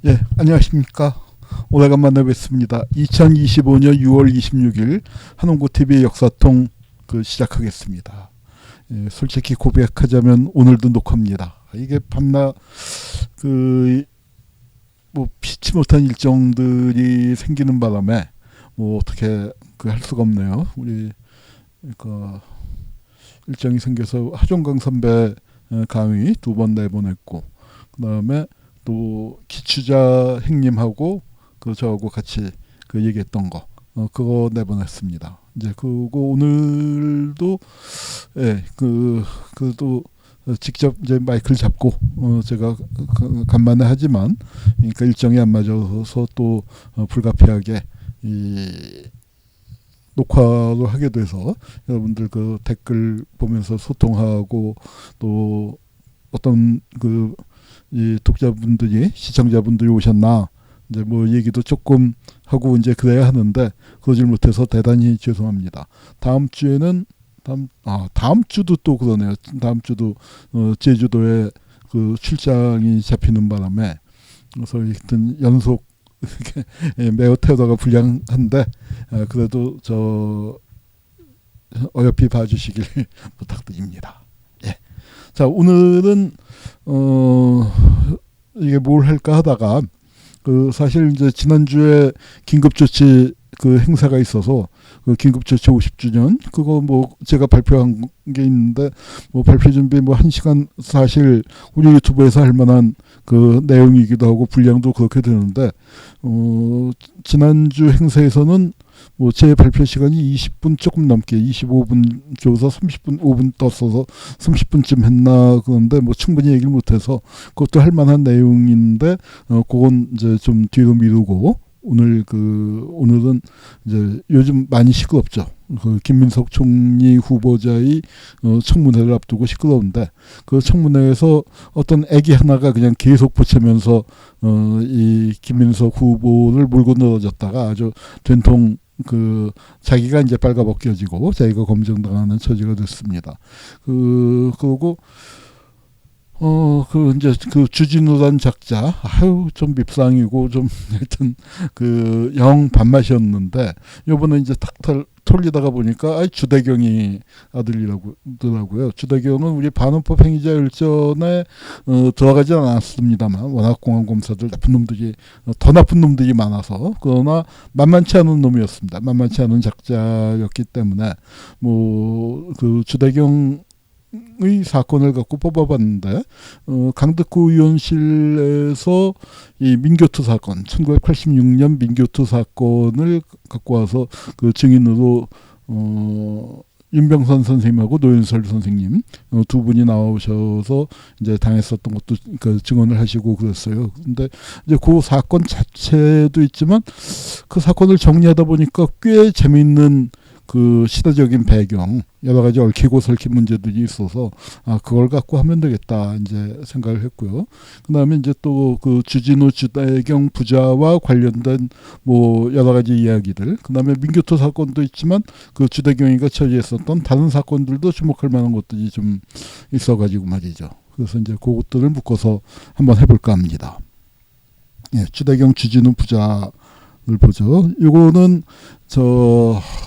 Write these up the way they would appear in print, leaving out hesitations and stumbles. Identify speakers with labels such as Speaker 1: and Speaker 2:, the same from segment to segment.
Speaker 1: 예, 안녕하십니까. 오래간만에 뵙습니다. 2025년 6월 26일 한홍구TV 역사통 시작하겠습니다. 예, 솔직히 고백하자면 오늘도 녹화입니다. 이게 밤낮 피치 못한 일정들이 생기는 바람에 어떻게 할 수가 없네요. 우리 일정이 생겨서 하종강 선배 강의 2번 내보냈고, 그 다음에 또 기추자 행님하고 저하고 같이 얘기했던 거 그거 내보냈습니다. 이제 그거 오늘도 그도 직접 이제 마이크를 잡고 제가 간만에 하지만 그러니까 일정이 안 맞아서 또 불가피하게 이 녹화를 하게 돼서 여러분들 댓글 보면서 소통하고 또 어떤 이 독자분들이 시청자분들이 오셨나 이제 얘기도 조금 하고 이제 그래야 하는데 그러질 못해서 대단히 죄송합니다. 다음 주에는 다음 주도 또 그러네요. 다음 주도 제주도에 출장이 잡히는 바람에 그래서 하여튼 연속 매우 태도가 불량한데 그래도 어여삐 봐주시길 부탁드립니다. 예. 자, 오늘은 이게 뭘 할까 하다가 사실 이제 지난주에 긴급조치 행사가 있어서 긴급조치 50주년 그거 제가 발표한 게 있는데 발표 준비 1시간 사실 우리 유튜브에서 할 만한 내용이기도 하고 분량도 그렇게 되는데 지난주 행사에서는 제 발표 시간이 20분 조금 넘게 25분 줘서 30분 5분 더 써서 30분쯤 했나 그런데 충분히 얘기를 못해서 그것도 할 만한 내용인데 그건 이제 좀 뒤로 미루고 오늘은 이제 요즘 많이 시끄럽죠. 김민석 총리 후보자의 청문회를 앞두고 시끄러운데 그 청문회에서 어떤 애기 하나가 그냥 계속 붙이면서 이 김민석 후보를 물고 늘어졌다가 아주 된통 자기가 이제 빨가벗겨지고 자기가 검증당하는 처지가 됐습니다. 그리고 이제 주진우란 작자, 좀 밉상이고, 좀, 하여튼, 영 밥맛이었는데, 요번에 이제 탁 털리다가 보니까, 주대경이 아들이라고요. 주대경은 우리 반헌법 행위자 율전에, 들어가지 않았습니다만, 워낙 공안검사들 더 나쁜 놈들이 많아서, 그러나 만만치 않은 놈이었습니다. 만만치 않은 작자였기 때문에, 주대경, 의 사건을 갖고 뽑아봤는데 강덕구 의원실에서 이 민교투 사건 1986년 민교투 사건을 갖고 와서 증인으로 윤병선 선생님하고 노현설 선생님 두 분이 나오셔서 이제 당했었던 것도 증언을 하시고 그랬어요. 근데 이제 그 사건 자체도 있지만 그 사건을 정리하다 보니까 꽤 재미있는 시대적인 배경 여러 가지 얽히고 설킨 문제들이 있어서 그걸 갖고 하면 되겠다 이제 생각을 했고요. 그다음에 이제 또 주진우 주대경 부자와 관련된 여러 가지 이야기들. 그다음에 민교토 사건도 있지만 주대경이가 처리했었던 다른 사건들도 주목할 만한 것들이 좀 있어가지고 말이죠. 그래서 이제 그것들을 묶어서 한번 해볼까 합니다. 예, 주대경 주진우 부자. 을 보죠. 요거는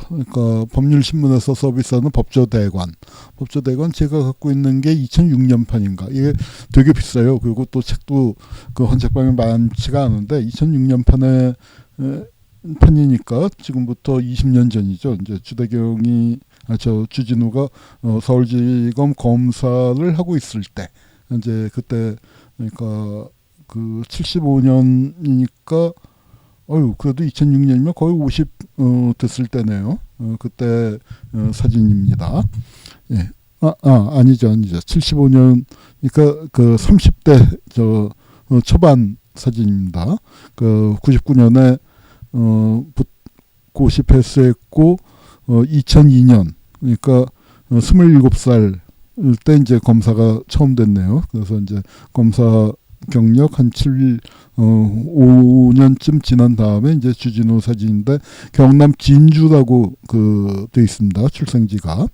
Speaker 1: 그러니까 법률신문에서 서비스하는 법조대관 제가 갖고 있는 게 2006년 판인가. 이게 되게 비싸요. 그리고 또 책도 헌책방에 많지가 않은데 2006년 판이니까 지금부터 20년 전이죠. 이제 주진우가 서울지검 검사를 하고 있을 때 이제 그때 그러니까 75년이니까 그래도 2006년이면 거의 50 됐을 때네요. 그때 사진입니다. 예. 아니죠. 75년, 그러니까 30대 초반 사진입니다. 99년에 고시 패스했고 2002년, 그러니까 27살 때 이제 검사가 처음 됐네요. 그래서 이제 검사 경력 한 5년쯤 지난 다음에 이제 주진우 사진인데 경남 진주라고 돼 있습니다. 출생지가.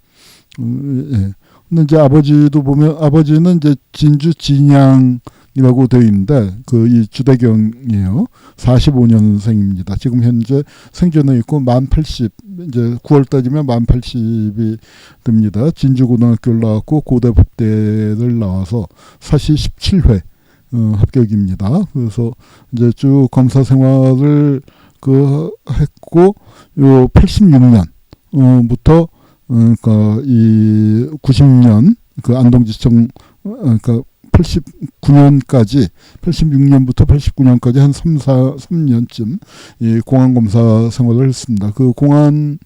Speaker 1: 예. 근데 이제 아버지도 보면 아버지는 이제 진주 진양 이라고 되어 있는데 그 이 주대경이에요. 45년생입니다. 지금 현재 생존해 있고 만 80, 이제 9월 따지면 만 80이 됩니다. 진주고등학교를 나왔고 고대 법대를 나와서 사시 17회 합격입니다. 그래서 이제 쭉 검사 생활을 했고 요 86년 부터 그러니까 이 90년 그 안동지청 그러니까 89년까지 86년부터 89년까지 한 3년쯤 이 공안검사 생활을 했습니다. 그 공안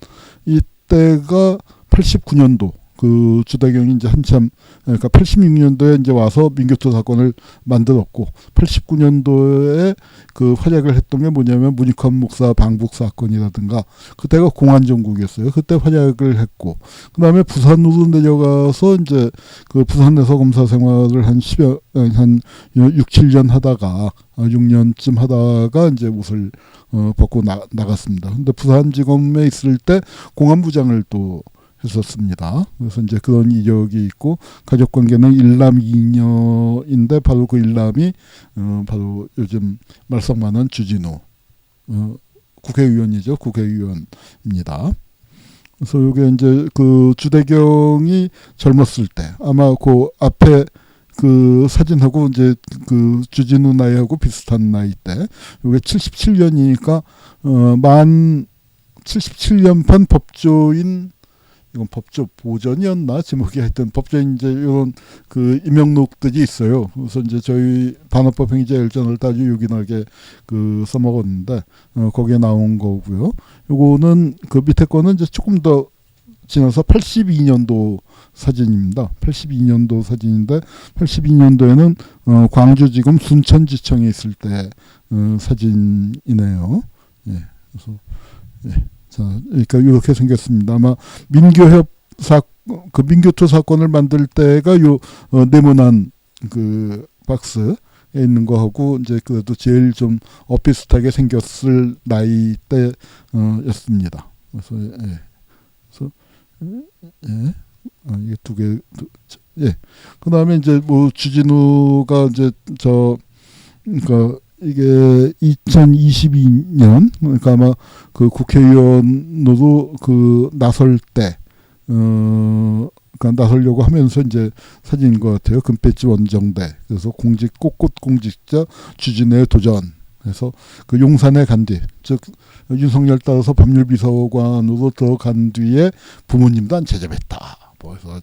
Speaker 1: 이때가 89년도 그 주대경이 이제 한참 그러니까 86년도에 이제 와서 민교토 사건을 만들었고 89년도에 그 활약을 했던 게 뭐냐면 문익환 목사 방북 사건이라든가 그때가 공안정국이었어요. 그때 활약을 했고 그다음에 부산으로 내려가서 이제 그 부산에서 검사 생활을 한 6, 7년 하다가 6년쯤 하다가 이제 옷을 벗고 나갔습니다. 근데 부산지검에 있을 때 공안부장을 또 했었습니다. 그래서 이제 그런 이력이 있고 가족 관계는 일남 이녀인데 바로 그 일남이 바로 요즘 말썽 많은 주진우 국회의원이죠. 국회의원입니다. 그래서 이게 이제 그 주대경이 젊었을 때 아마 그 앞에 그 사진하고 이제 그 주진우 나이하고 비슷한 나이 때 이게 77년이니까 만 77년판 법조인 이건 법조 보전이었나 제목이 하여튼 법조인 이제 이런 그 임명록들이 있어요. 그래서 이제 저희 반어법 행위자 열전을 아주 요긴하게 그 써먹었는데 거기에 나온 거고요. 요거는 그 밑에 거는 이제 조금 더 지나서 82년도 사진입니다. 82년도 사진인데 82년도에는 광주지검 순천지청에 있을 때 사진이네요. 예, 그래서 예. 자, 그러니까 이렇게 생겼습니다. 아마 민교토 사건을 만들 때가 요 네모난 그 박스에 있는 거하고 이제 그래도 제일 좀 비슷하게 생겼을 나이 때였습니다. 그래서 예, 그래서 예, 이게 두 개, 예. 그 다음에 이제 뭐 주진우가 이제 그러니까 이게 2022년 그러니까 아마 그 국회의원으로 그 나설 때 그러니까 나서려고 하면서 이제 사진인 것 같아요. 금배지 원정대. 그래서 꽃꽃 공직자 주진우의 도전. 그래서 그 용산에 간 뒤, 즉 윤석열 따라서 법률비서관으로 들어간 뒤에 부모님도 안 채잡했다. 그래서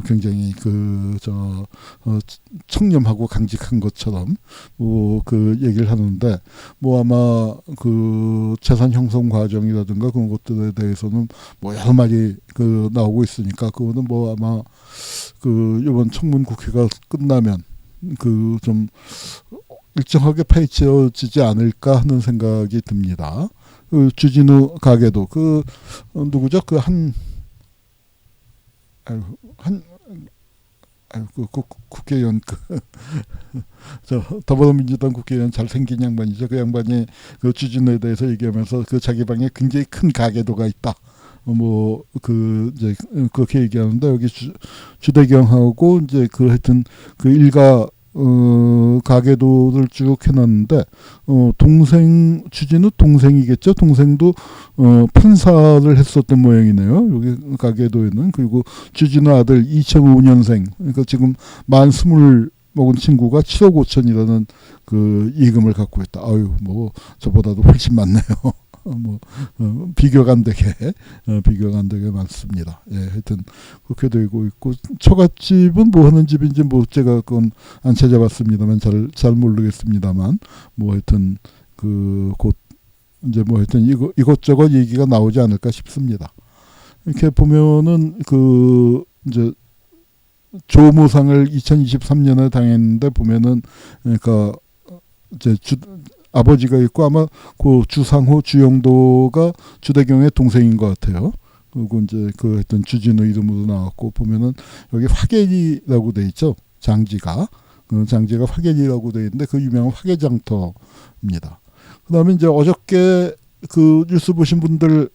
Speaker 1: 굉장히 청렴하고 강직한 것처럼 그 얘기를 하는데 뭐 아마 그 재산 형성 과정이라든가 그런 것들에 대해서는 뭐 여러 말이 나오고 있으니까 그거는 뭐 아마 그 이번 청문 국회가 끝나면 좀 일정하게 파헤쳐지지 않을까 하는 생각이 듭니다. 그 주진우 가게도 누구죠? 국회의원 더불어민주당 국회의원 잘생긴 양반이죠. 그 양반이 그 주진우에 대해서 얘기하면서 그 자기 방에 굉장히 큰 가게도가 있다. 이제 그렇게 얘기하는데 여기 주대경하고 이제 하여튼 그 일가 가계도를 쭉 해놨는데 주진우 동생이겠죠. 동생도 판사를 했었던 모양이네요. 여기 가계도에는. 그리고 주진우 아들 2005년생 그러니까 지금 만 20 먹은 친구가 7억 5천이라는 그 예금을 갖고 있다. 아유 뭐 저보다도 훨씬 많네요. 비교가 안 되게 많습니다. 예, 하여튼 그렇게 되고 있고 처갓집은 뭐 하는 집인지 뭐 제가 그건 안 찾아봤습니다만 잘 모르겠습니다만 뭐 하여튼 곧 이제 뭐 하여튼 이것저것 얘기가 나오지 않을까 싶습니다. 이렇게 보면은 이제 조모상을 2023년에 당했는데 보면은 그러니까 이제 아버지가 있고 아마 그 주상호 주영도가 주대경의 동생인 것 같아요. 그리고 이제 하여튼 주진우 이름으로 나왔고 보면은 여기 화계리라고 돼 있죠. 장지가 화계리라고 돼 있는데 그 유명한 화계장터입니다. 그다음에 이제 어저께 그 뉴스 보신 분들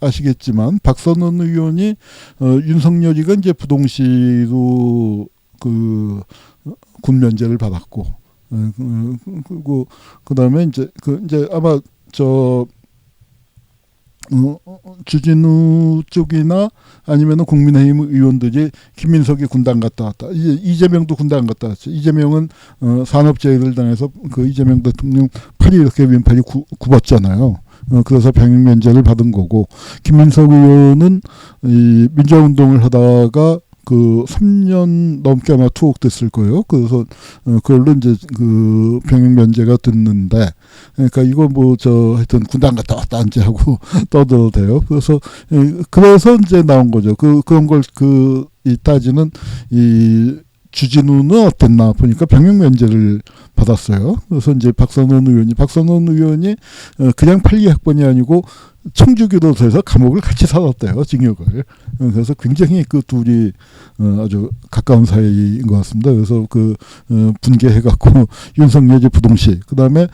Speaker 1: 아시겠지만 박선원 의원이 윤석열이가 이제 부동시로 그 군 면제를 받았고, 그리고 그다음에 이제 아마 저 주진우 쪽이나 아니면은 국민의힘 의원들이 김민석이 군당 갔다 왔다. 이재명도 군당 갔다 왔죠. 이재명은 산업재해를 당해서 그 이재명 대통령 팔이 이렇게 왼팔이 굽었잖아요. 그래서 병역 면제를 받은 거고, 김민석 의원은 이 민주화운동을 하다가 그 3년 넘게 아마 투옥됐을 거예요. 그래서 그걸로 이제 그 병역 면제가 됐는데, 그러니까 이거 뭐 저 하여튼 군당 갔다 왔다 이제 하고 떠들어도 돼요. 그래서 이제 나온 거죠. 그런 걸 이 따지는 이 주진우는 어땠나 보니까 병역 면제를 받았어요. 그래서 이제 박선원 의원이 그냥 8.2학번이 아니고 청주교도소에서 감옥을 같이 살았대요. 징역을. 그래서 굉장히 그 둘이 아주 가까운 사이인 것 같습니다. 그래서 분개해갖고 윤석열이 부동시, 그 다음에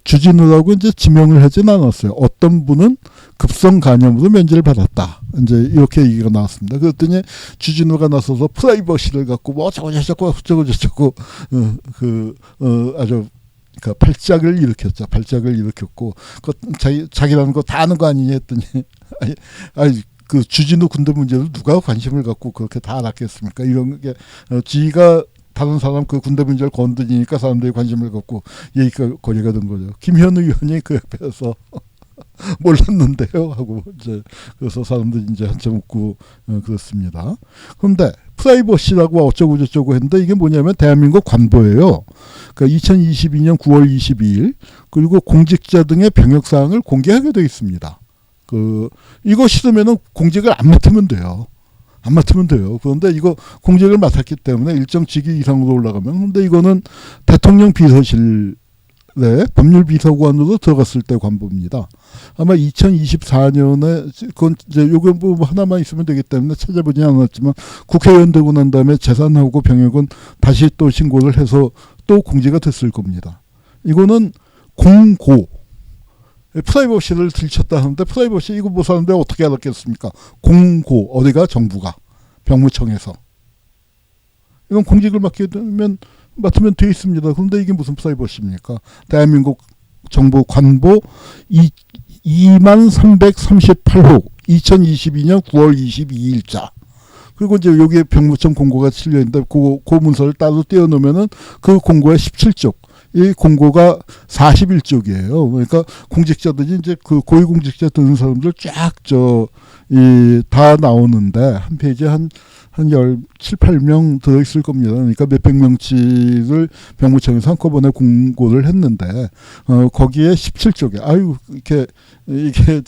Speaker 1: 주진우라고 이제 지명을 하진 않았어요. 어떤 분은 급성 간염으로 면제를 받았다. 이제 이렇게 얘기가 나왔습니다. 그랬더니 주진우가 나서서 프라이버시를 갖고 뭐 어쩌고 저쩌고 아주 그 발작을 일으켰고, 자기라는 거 다 아는 거 아니냐 했더니, 그 주진우 군대 문제를 누가 관심을 갖고 그렇게 다 알았겠습니까? 이런 게 지가 다른 사람 그 군대 문제를 건드리니까 사람들이 관심을 갖고 얘기가 거리가 된 거죠. 김현 의원이 그 옆에서 몰랐는데요 하고 이제 그래서 사람들이 이제 한참 웃고 그렇습니다. 그런데 프라이버시라고 어쩌고 저쩌고 했는데 이게 뭐냐면 대한민국 관보예요. 그러니까 2022년 9월 22일 그리고 공직자 등의 병역 사항을 공개하게 되어 있습니다. 이거 싫으면은 공직을 안 맡으면 돼요. 그런데 이거 공직을 맡았기 때문에 일정 직위 이상으로 올라가면, 근데 이거는 대통령 비서실 네, 법률비서관으로 들어갔을 때 관보입니다. 아마 2024년에 그건 이제 요거 뭐 하나만 있으면 되기 때문에 찾아보지 않았지만 국회의원 되고 난 다음에 재산하고 병역은 다시 또 신고를 해서 또 공지가 됐을 겁니다. 이거는 공고 프라이버시를 들켰다 하는데 프라이버시 이거 못 사는데 어떻게 알았겠습니까? 공고 어디가 정부가 병무청에서 이건 공직을 맡으면 돼 있습니다. 그런데 이게 무슨 프라이버시입니까? 대한민국 정부 관보 2338호 2022년 9월 22일자. 그리고 이제 여기에 병무청 공고가 실려 있는데 그 문서를 따로 떼어놓으면은 그 공고에 17쪽. 이 공고가 41쪽이에요. 그러니까 공직자들이 이제 그 고위공직자 되는 사람들 쫙 다 나오는데 한 페이지에 한 7, 8명 들어있을 겁니다. 그러니까 몇백 명치를 병무청에서 한꺼번에 공고를 했는데, 거기에 17쪽에, 이게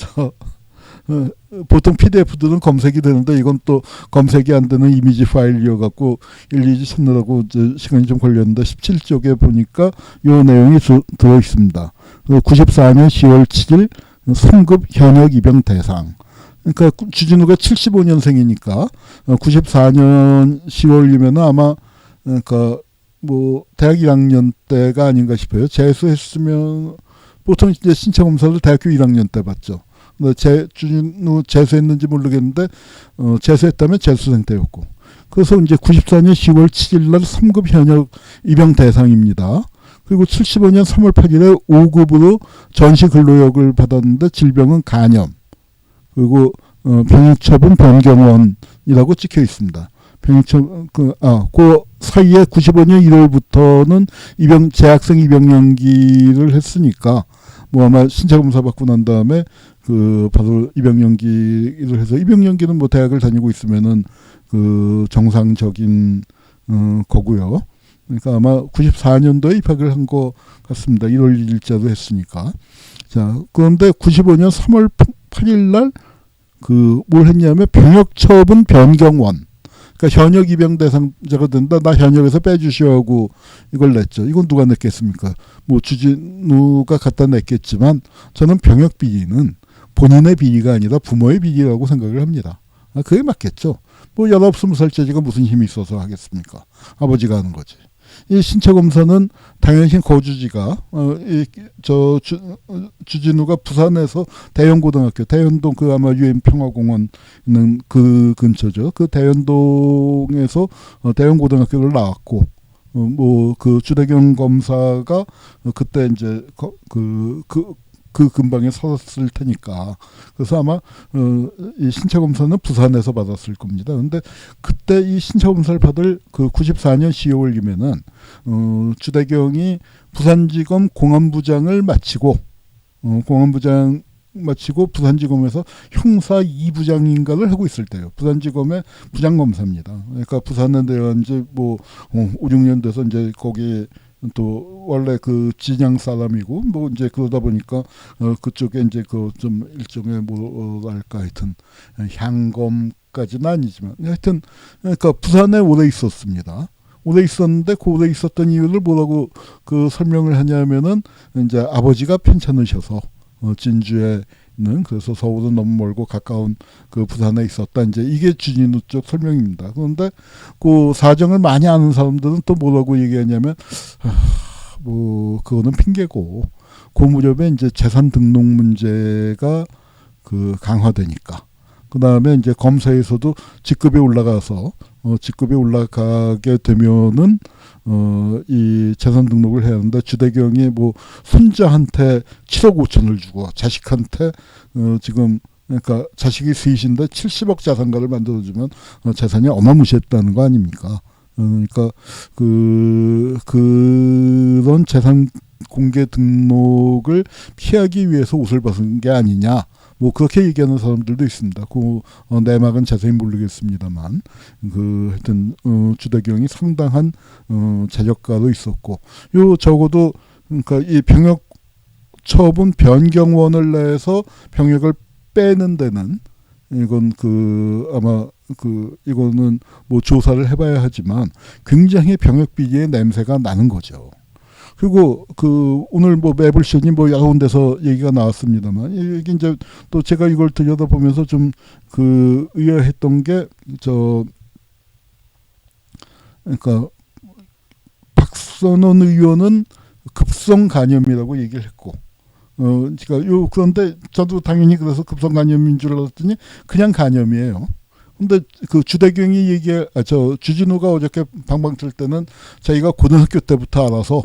Speaker 1: 보통 PDF들은 검색이 되는데 이건 또 검색이 안 되는 이미지 파일이어갖고 일일이 찾느라고 이제 시간이 좀 걸렸는데 17쪽에 보니까 이 내용이 들어있습니다. 94년 10월 7일 3급 현역 입영 대상. 그러니까 주진우가 75년생이니까 94년 10월이면 아마 그러니까 뭐 대학 1학년 때가 아닌가 싶어요. 재수했으면 보통 이제 신체 검사를 대학교 1학년 때 받죠. 주진우 재수했는지 모르겠는데 재수했다면 재수생 때였고. 그래서 이제 94년 10월 7일 날 3급 현역 입영 대상입니다. 그리고 75년 3월 8일에 5급으로 전시 근로역을 받았는데 질병은 간염. 그리고 병역처분 변경원이라고 찍혀 있습니다. 그 사이에 95년 1월부터는 재학생 입영 연기를 했으니까 뭐 아마 신체 검사 받고 난 다음에 바로 입영 연기를 해서, 입영 연기는 뭐 대학을 다니고 있으면은 정상적인 거고요. 그러니까 아마 94년도에 입학을 한 것 같습니다. 1월 1일자로 했으니까. 자, 그런데 95년 3월 8일 날 뭘 했냐면 병역처분 변경원. 그러니까 현역 입영 대상자가 된다. 나 현역에서 빼주시오 하고 이걸 냈죠. 이건 누가 냈겠습니까? 뭐 주진우가 갖다 냈겠지만 저는 병역 비리는 본인의 비리가 아니라 부모의 비리라고 생각을 합니다. 그게 맞겠죠. 뭐 19, 20살 재지가 무슨 힘이 있어서 하겠습니까? 아버지가 하는 거지. 이 신체 검사는 당연히 거주지가 주진우가 부산에서 대연고등학교, 대연동 그 아마 유엔 평화공원 있는 그 근처죠. 그 대연동에서 대연고등학교를 나왔고 뭐 그 주대경 검사가 그때 이제 그 근방에 섰을 테니까. 그래서 아마 이 신체 검사는 부산에서 받았을 겁니다. 그런데 그때 이 신체 검사를 받을 그 94년 10월이면은 주대경이 부산지검 공안부장을 마치고 부산지검에서 형사 2부장인가를 하고 있을 때요. 부산지검의 부장검사입니다. 그러니까 부산에 대한 이제 뭐 5, 6년 돼서 이제 거기 또 원래 그 진양 사람이고 뭐 이제 그러다 보니까 그쪽에 이제 그 좀 일종의 뭐랄까 하여튼 향검까지는 아니지만 하여튼 그러니까 부산에 오래 있었습니다. 오래 있었는데 그 오래 있었던 이유를 뭐라고 그 설명을 하냐면은 이제 아버지가 편찮으셔서 진주에 있는 그래서 서울은 너무 멀고 가까운 그 부산에 있었다. 이제 이게 주진우 쪽 설명입니다. 그런데 그 사정을 많이 아는 사람들은 또 뭐라고 얘기하냐면 뭐 그거는 핑계고 그 무렵에 이제 재산 등록 문제가 그 강화되니까 그 다음에 이제 검사에서도 직급이 올라가서 직급이 올라가게 되면은 이 재산 등록을 해야 하는데 주대경이 뭐 손자한테 7억 5천을 주고 자식한테 지금 그러니까 자식이 셋인데 70억 자산가를 만들어주면 재산이 어마무시했다는 거 아닙니까? 그러니까 그런 재산 공개 등록을 피하기 위해서 옷을 벗은 게 아니냐. 뭐 그렇게 얘기하는 사람들도 있습니다. 그 내막은 자세히 모르겠습니다만 하여튼 주대경이 상당한 재력가도 있었고 요 적어도 그러니까 이 병역 처분 변경원을 내서 병역을 빼는 데는 이건 아마 이거는 뭐 조사를 해봐야 하지만 굉장히 병역 비리의 냄새가 나는 거죠. 그리고 오늘 뭐 매블쇼니 뭐 여러 군데서 얘기가 나왔습니다만 이게 이제 또 제가 이걸 들여다보면서 좀 의아했던 게 그러니까 박선원 의원은 급성 간염이라고 얘기를 했고 그런데 저도 당연히 그래서 급성 간염인 줄 알았더니 그냥 간염이에요. 근데 그 주대경이 주진우가 어저께 방방 틀 때는 자기가 고등학교 때부터 알아서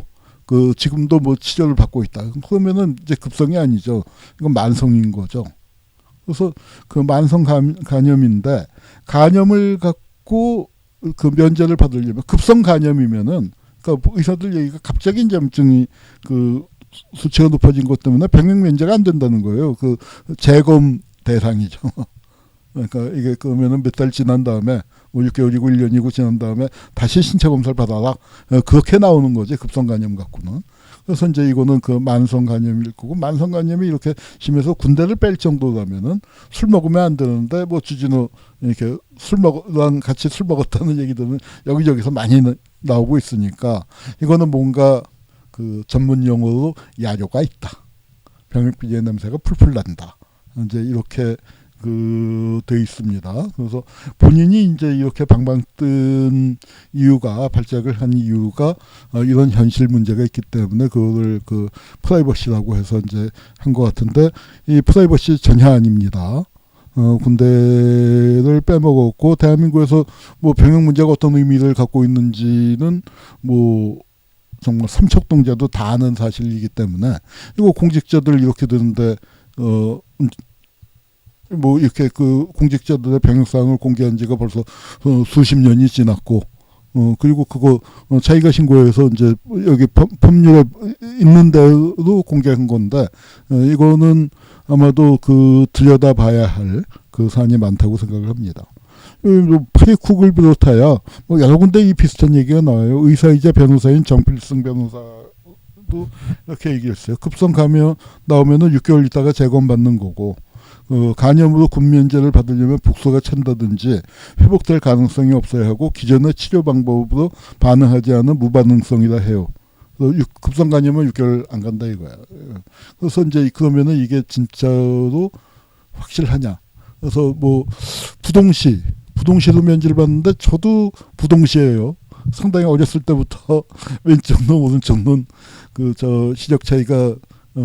Speaker 1: 지금도 뭐 치료를 받고 있다. 그러면은 이제 급성이 아니죠. 이건 만성인 거죠. 그래서 그 만성 간염인데 간염을 갖고 그 면제를 받으려면 급성 간염이면은 그러니까 의사들 얘기가 갑자기 이제 염증이 수치가 높아진 것 때문에 병역 면제가 안 된다는 거예요. 재검 대상이죠. 그러니까 이게 그러면은 몇 달 지난 다음에 6개월이고 1년이고 지난 다음에 다시 신체 검사를 받아라. 그렇게 나오는 거지 급성 간염 갖고는. 그래서 이제 이거는 만성 간염일 거고 만성 간염이 이렇게 심해서 군대를 뺄 정도라면은 술 먹으면 안 되는데 뭐 주진우 이렇게 같이 술 먹었다는 얘기들은 여기저기서 많이 나오고 있으니까 이거는 뭔가 전문 용어로 야료가 있다. 병역 비리의 냄새가 풀풀 난다. 이제 이렇게 돼 있습니다. 그래서 본인이 이제 이렇게 방방 뜬 이유가 발작을 한 이유가 이런 현실 문제가 있기 때문에 그거를 프라이버시라고 해서 이제 한 것 같은데 이 프라이버시 전혀 아닙니다. 군대를 빼먹었고 대한민국에서 뭐 병역 문제가 어떤 의미를 갖고 있는지는 뭐 정말 삼척동자도 다 아는 사실이기 때문에 이거 공직자들 이렇게 되는데 뭐 이렇게 공직자들의 병역사항을 공개한 지가 벌써 수십 년이 지났고 그리고 그거 자기가 신고해서 이제 여기 법률에 있는 대로 공개한 건데 이거는 아마도 들여다봐야 할 사안이 많다고 생각을 합니다. 파리쿡을 비롯하여 뭐 여러 군데 이 비슷한 얘기가 나와요. 의사이자 변호사인 정필승 변호사도 이렇게 얘기했어요. 급성 감염 나오면은 6개월 있다가 재검 받는 거고 간염으로 군면제를 받으려면 복소가 찬다든지 회복될 가능성이 없어야 하고 기존의 치료 방법으로 반응하지 않은 무반응성이라 해요. 급성 간염은 6개월 안 간다 이거야. 그래서 이제 그러면은 이게 진짜로 확실하냐. 그래서 뭐 부동시로 면제를 받는데 저도 부동시예요. 상당히 어렸을 때부터 왼쪽 눈, 오른쪽 눈 그 저 시력 차이가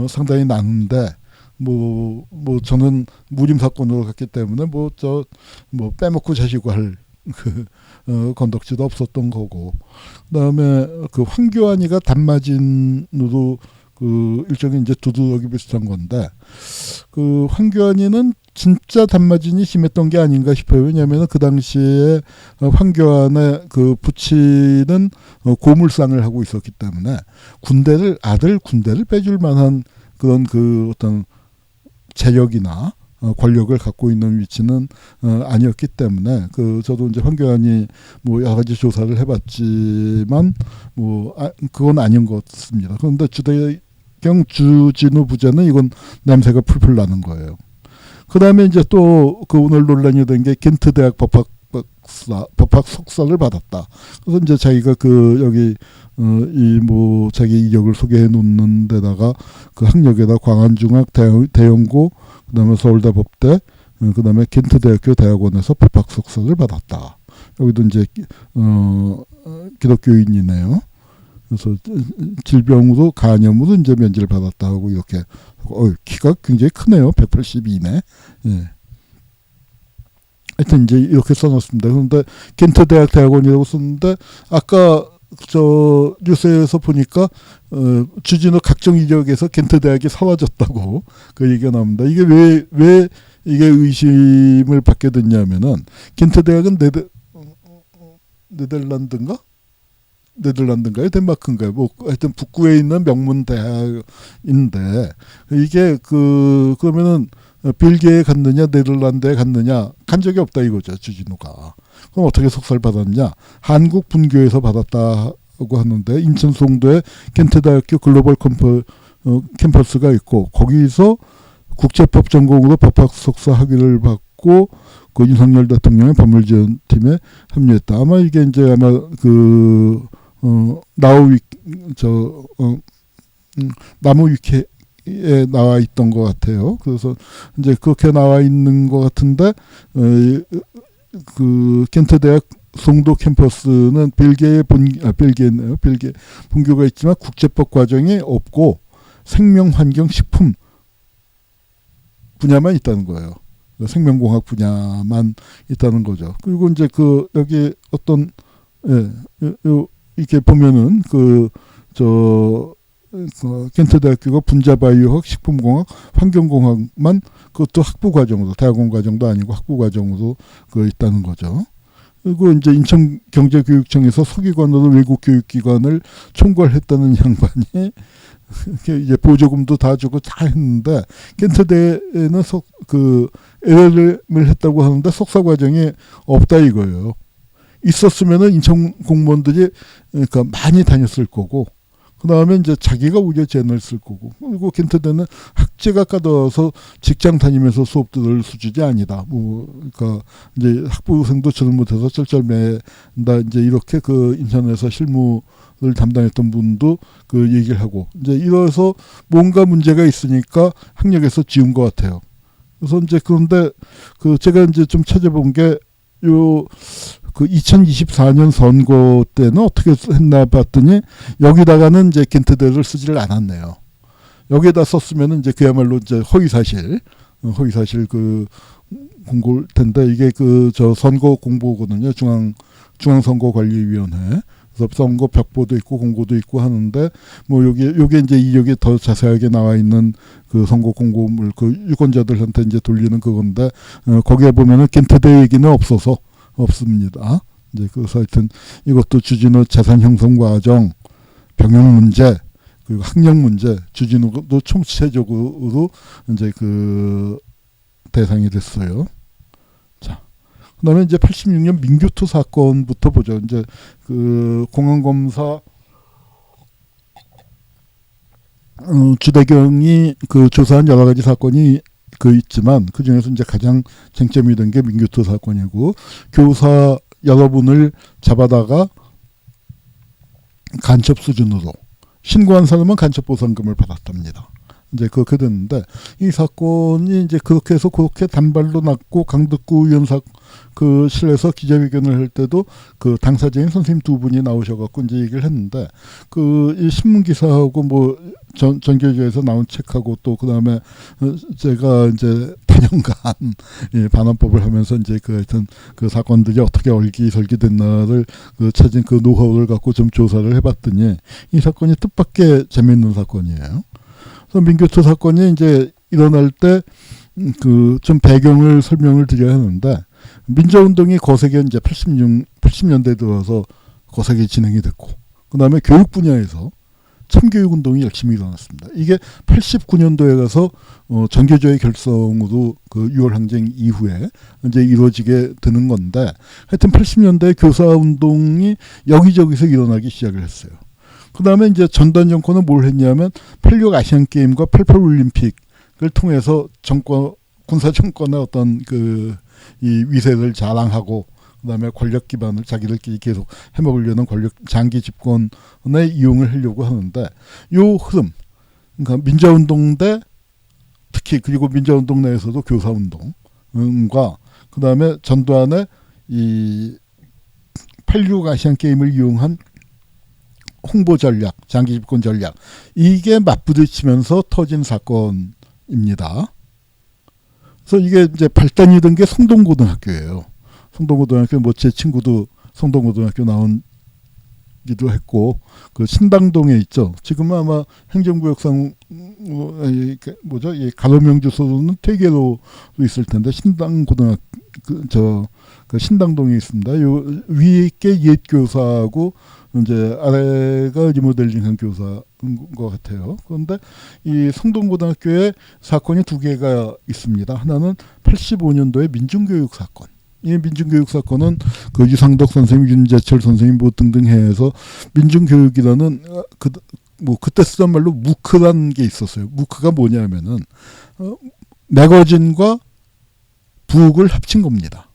Speaker 1: 상당히 나는데 뭐 저는 무림 사건으로 갔기 때문에 뭐 빼먹고 자시고 할 건덕지도 없었던 거고, 그다음에 그 황교안이가 단마진으로 그 일종의 이제 두두덕이 비슷한 건데, 그 황교안이는 진짜 단마진이 심했던 게 아닌가 싶어요. 왜냐하면 그 당시에 황교안의 그 부친은 고물상을 하고 있었기 때문에 아들 군대를 빼줄 만한 그런 그 어떤 재력이나 권력을 갖고 있는 위치는 아니었기 때문에 저도 이제 황교안이 뭐 여러 가지 조사를 해봤지만 그건 아닌 것 같습니다. 그런데 주대경 주진우 부자는 이건 냄새가 풀풀 나는 거예요. 그 다음에 이제 또 그 오늘 논란이 된 게 겐트 대학 법학 석사를 받았다. 그래서 이제 자기가 여기 자기 이력을 소개해 놓는 데다가 그 학력에다 광안중학 대연고, 그다음에 서울대 법대, 그다음에 겐트대학교 대학원에서 법학 석사를 받았다. 여기도 이제 기독교인이네요. 그래서 질병으로 간염으로 이제 면제를 받았다 하고 이렇게 키가 굉장히 크네요. 182네. 예. 하여튼 이제 이렇게 써놨습니다. 그런데 겐트 대학 대학원이라고 썼는데 아까 뉴스에서 보니까 주진우 각종 이력에서 겐트 대학이 사라졌다고 그 얘기가 나옵니다. 이게 왜 이게 의심을 받게 됐냐면은 겐트 대학은 네덜란드인가요? 덴마크인가요? 뭐 하여튼 북구에 있는 명문 대학인데, 이게 그러면은 벨기에에 갔느냐 네덜란드에 갔느냐 간 적이 없다 이거죠, 주진우가. 그럼 어떻게 석사를 받았냐? 한국 분교에서 받았다고 하는데, 인천 송도에 겐트대학교 글로벌 캠퍼스가 있고 거기서 국제법 전공으로 법학 석사 학위를 받고 그 윤석열 대통령의 법률지원팀에 합류했다. 아마 이게 이제 나무 위키에 나와 있던 것 같아요. 그래서 이제 그렇게 나와 있는 것 같은데, 그 겐트 대학 송도 캠퍼스는 벨기에 본교가 있지만 국제법 과정이 없고 생명환경식품 분야만 있다는 거예요. 생명공학 분야만 있다는 거죠. 그리고 이제 여기 어떤 이렇게 보면은 겐트대학교가 분자바이오학, 식품공학, 환경공학만, 그것도 학부 과정으로, 대학원 과정도 아니고 학부 과정으로 있다는 거죠. 그리고 이제 인천경제교육청에서 서기관으로 외국 교육기관을 총괄했다는 양반이 이제 보조금도 다 주고 다 했는데, 겐트대에는 LLM을 했다고 하는데 석사 과정이 없다 이거예요. 있었으면은 인천 공무원들이 그러니까 많이 다녔을 거고, 그 다음에 이제 자기가 오히려 제너를 쓸 거고, 그리고 겐트대는 학제가 까다로워서 직장 다니면서 수업 들을 수준이 아니다. 그러니까 이제 학부생도 저를 못해서 쩔쩔맨다. 이제 이렇게 인천에서 실무를 담당했던 분도 얘기를 하고, 이제 이래서 뭔가 문제가 있으니까 학력에서 지운 것 같아요. 그래서 이제 그런데 제가 이제 좀 찾아본 게 2024년 선거 때는 어떻게 했나 봤더니 여기다가는 이제 겐트대를 쓰지를 않았네요. 여기에다 썼으면은 이제 그야말로 이제 허위사실 공고일 텐데, 이게 선거 공보거든요. 중앙선거관리위원회. 그래서 선거 벽보도 있고 공고도 있고 하는데, 요게 이제 이력이 더 자세하게 나와 있는 선거 공고물 유권자들한테 이제 돌리는 그건데, 거기에 보면은 겐트대 얘기는 없습니다. 이제 하여튼 이것도 주진우 자산 형성 과정, 병역 문제, 그리고 학력 문제, 주진우도 총체적으로 이제 대상이 됐어요. 자, 그다음에 이제 86년 민교토 사건부터 보죠. 이제 공안검사 주대경이 조사한 여러 가지 사건이 있지만, 그 중에서 이제 가장 쟁점이 된 게 민교토 사건이고, 교사 여러분을 잡아다가 간첩 수준으로 신고한 사람은 간첩 보상금을 받았답니다. 이제 됐는데, 이 사건이 이제 그렇게 해서 그렇게 단발로 났고 강덕구 의원 그 실에서 기자회견을 할 때도 그 당사자인 선생님 두 분이 나오셔갖고 이제 얘기를 했는데 그 이 신문 기사하고 뭐 전교조에서 나온 책하고 또 그다음에 제가 이제 단연간 반환법을 하면서 이제 그 하여튼 그 사건들이 어떻게 얼기설기됐나를 그 찾은 그 노하우를 갖고 좀 조사를 해봤더니 이 사건이 뜻밖의 재미있는 사건이에요. 그래서 민교토 사건이 이제 일어날 때 그 좀 배경을 설명을 드려야 하는데 민주화운동이 거세게 이제 80년대 들어서 거세게 진행이 됐고 그 다음에 교육 분야에서 참교육운동이 열심히 일어났습니다. 이게 89년도에 가서 전교조의 결성으로 그 6월 항쟁 이후에 이제 이루어지게 되는 건데 하여튼 80년대 교사운동이 여기저기서 일어나기 시작을 했어요. 그 다음에 이제 전두환 정권은 뭘 했냐면 86 아시안게임과 88 올림픽을 통해서 군사 정권의 어떤 그 이 위세를 자랑하고 그다음에 권력 기반을 자기들끼리 계속 해먹으려는 권력 장기 집권에 이용을 하려고 하는데 요 흐름 그러니까 민주화운동 대 특히 그리고 민주화운동 내에서도 교사운동과 그다음에 전두환의 이 86 아시안 게임을 이용한 홍보 전략, 장기 집권 전략 이게 맞부딪히면서 터진 사건입니다. 그래서 이게 이제 발단이 된 게 성동고등학교예요. 성동고등학교 뭐 제 친구도 성동고등학교 나온기도 했고 그 신당동에 있죠. 지금은 아마 행정구역상 뭐죠? 이 가로명주소는 퇴계로 있을 텐데 신당고등학교 그 신당동에 있습니다. 요 위에 게 옛 교사하고 이제 아래가 리모델링한 교사인 것 같아요. 그런데 이 성동고등학교에 사건이 두 개가 있습니다. 하나는 85년도의 민중교육 사건. 이 민중교육 사건은 그 유상덕 선생님, 윤재철 선생님 뭐 등등 해서 민중교육이라는 뭐 그때 쓰던 말로 무크라는 게 있었어요. 무크가 뭐냐면은 매거진과 북을 합친 겁니다.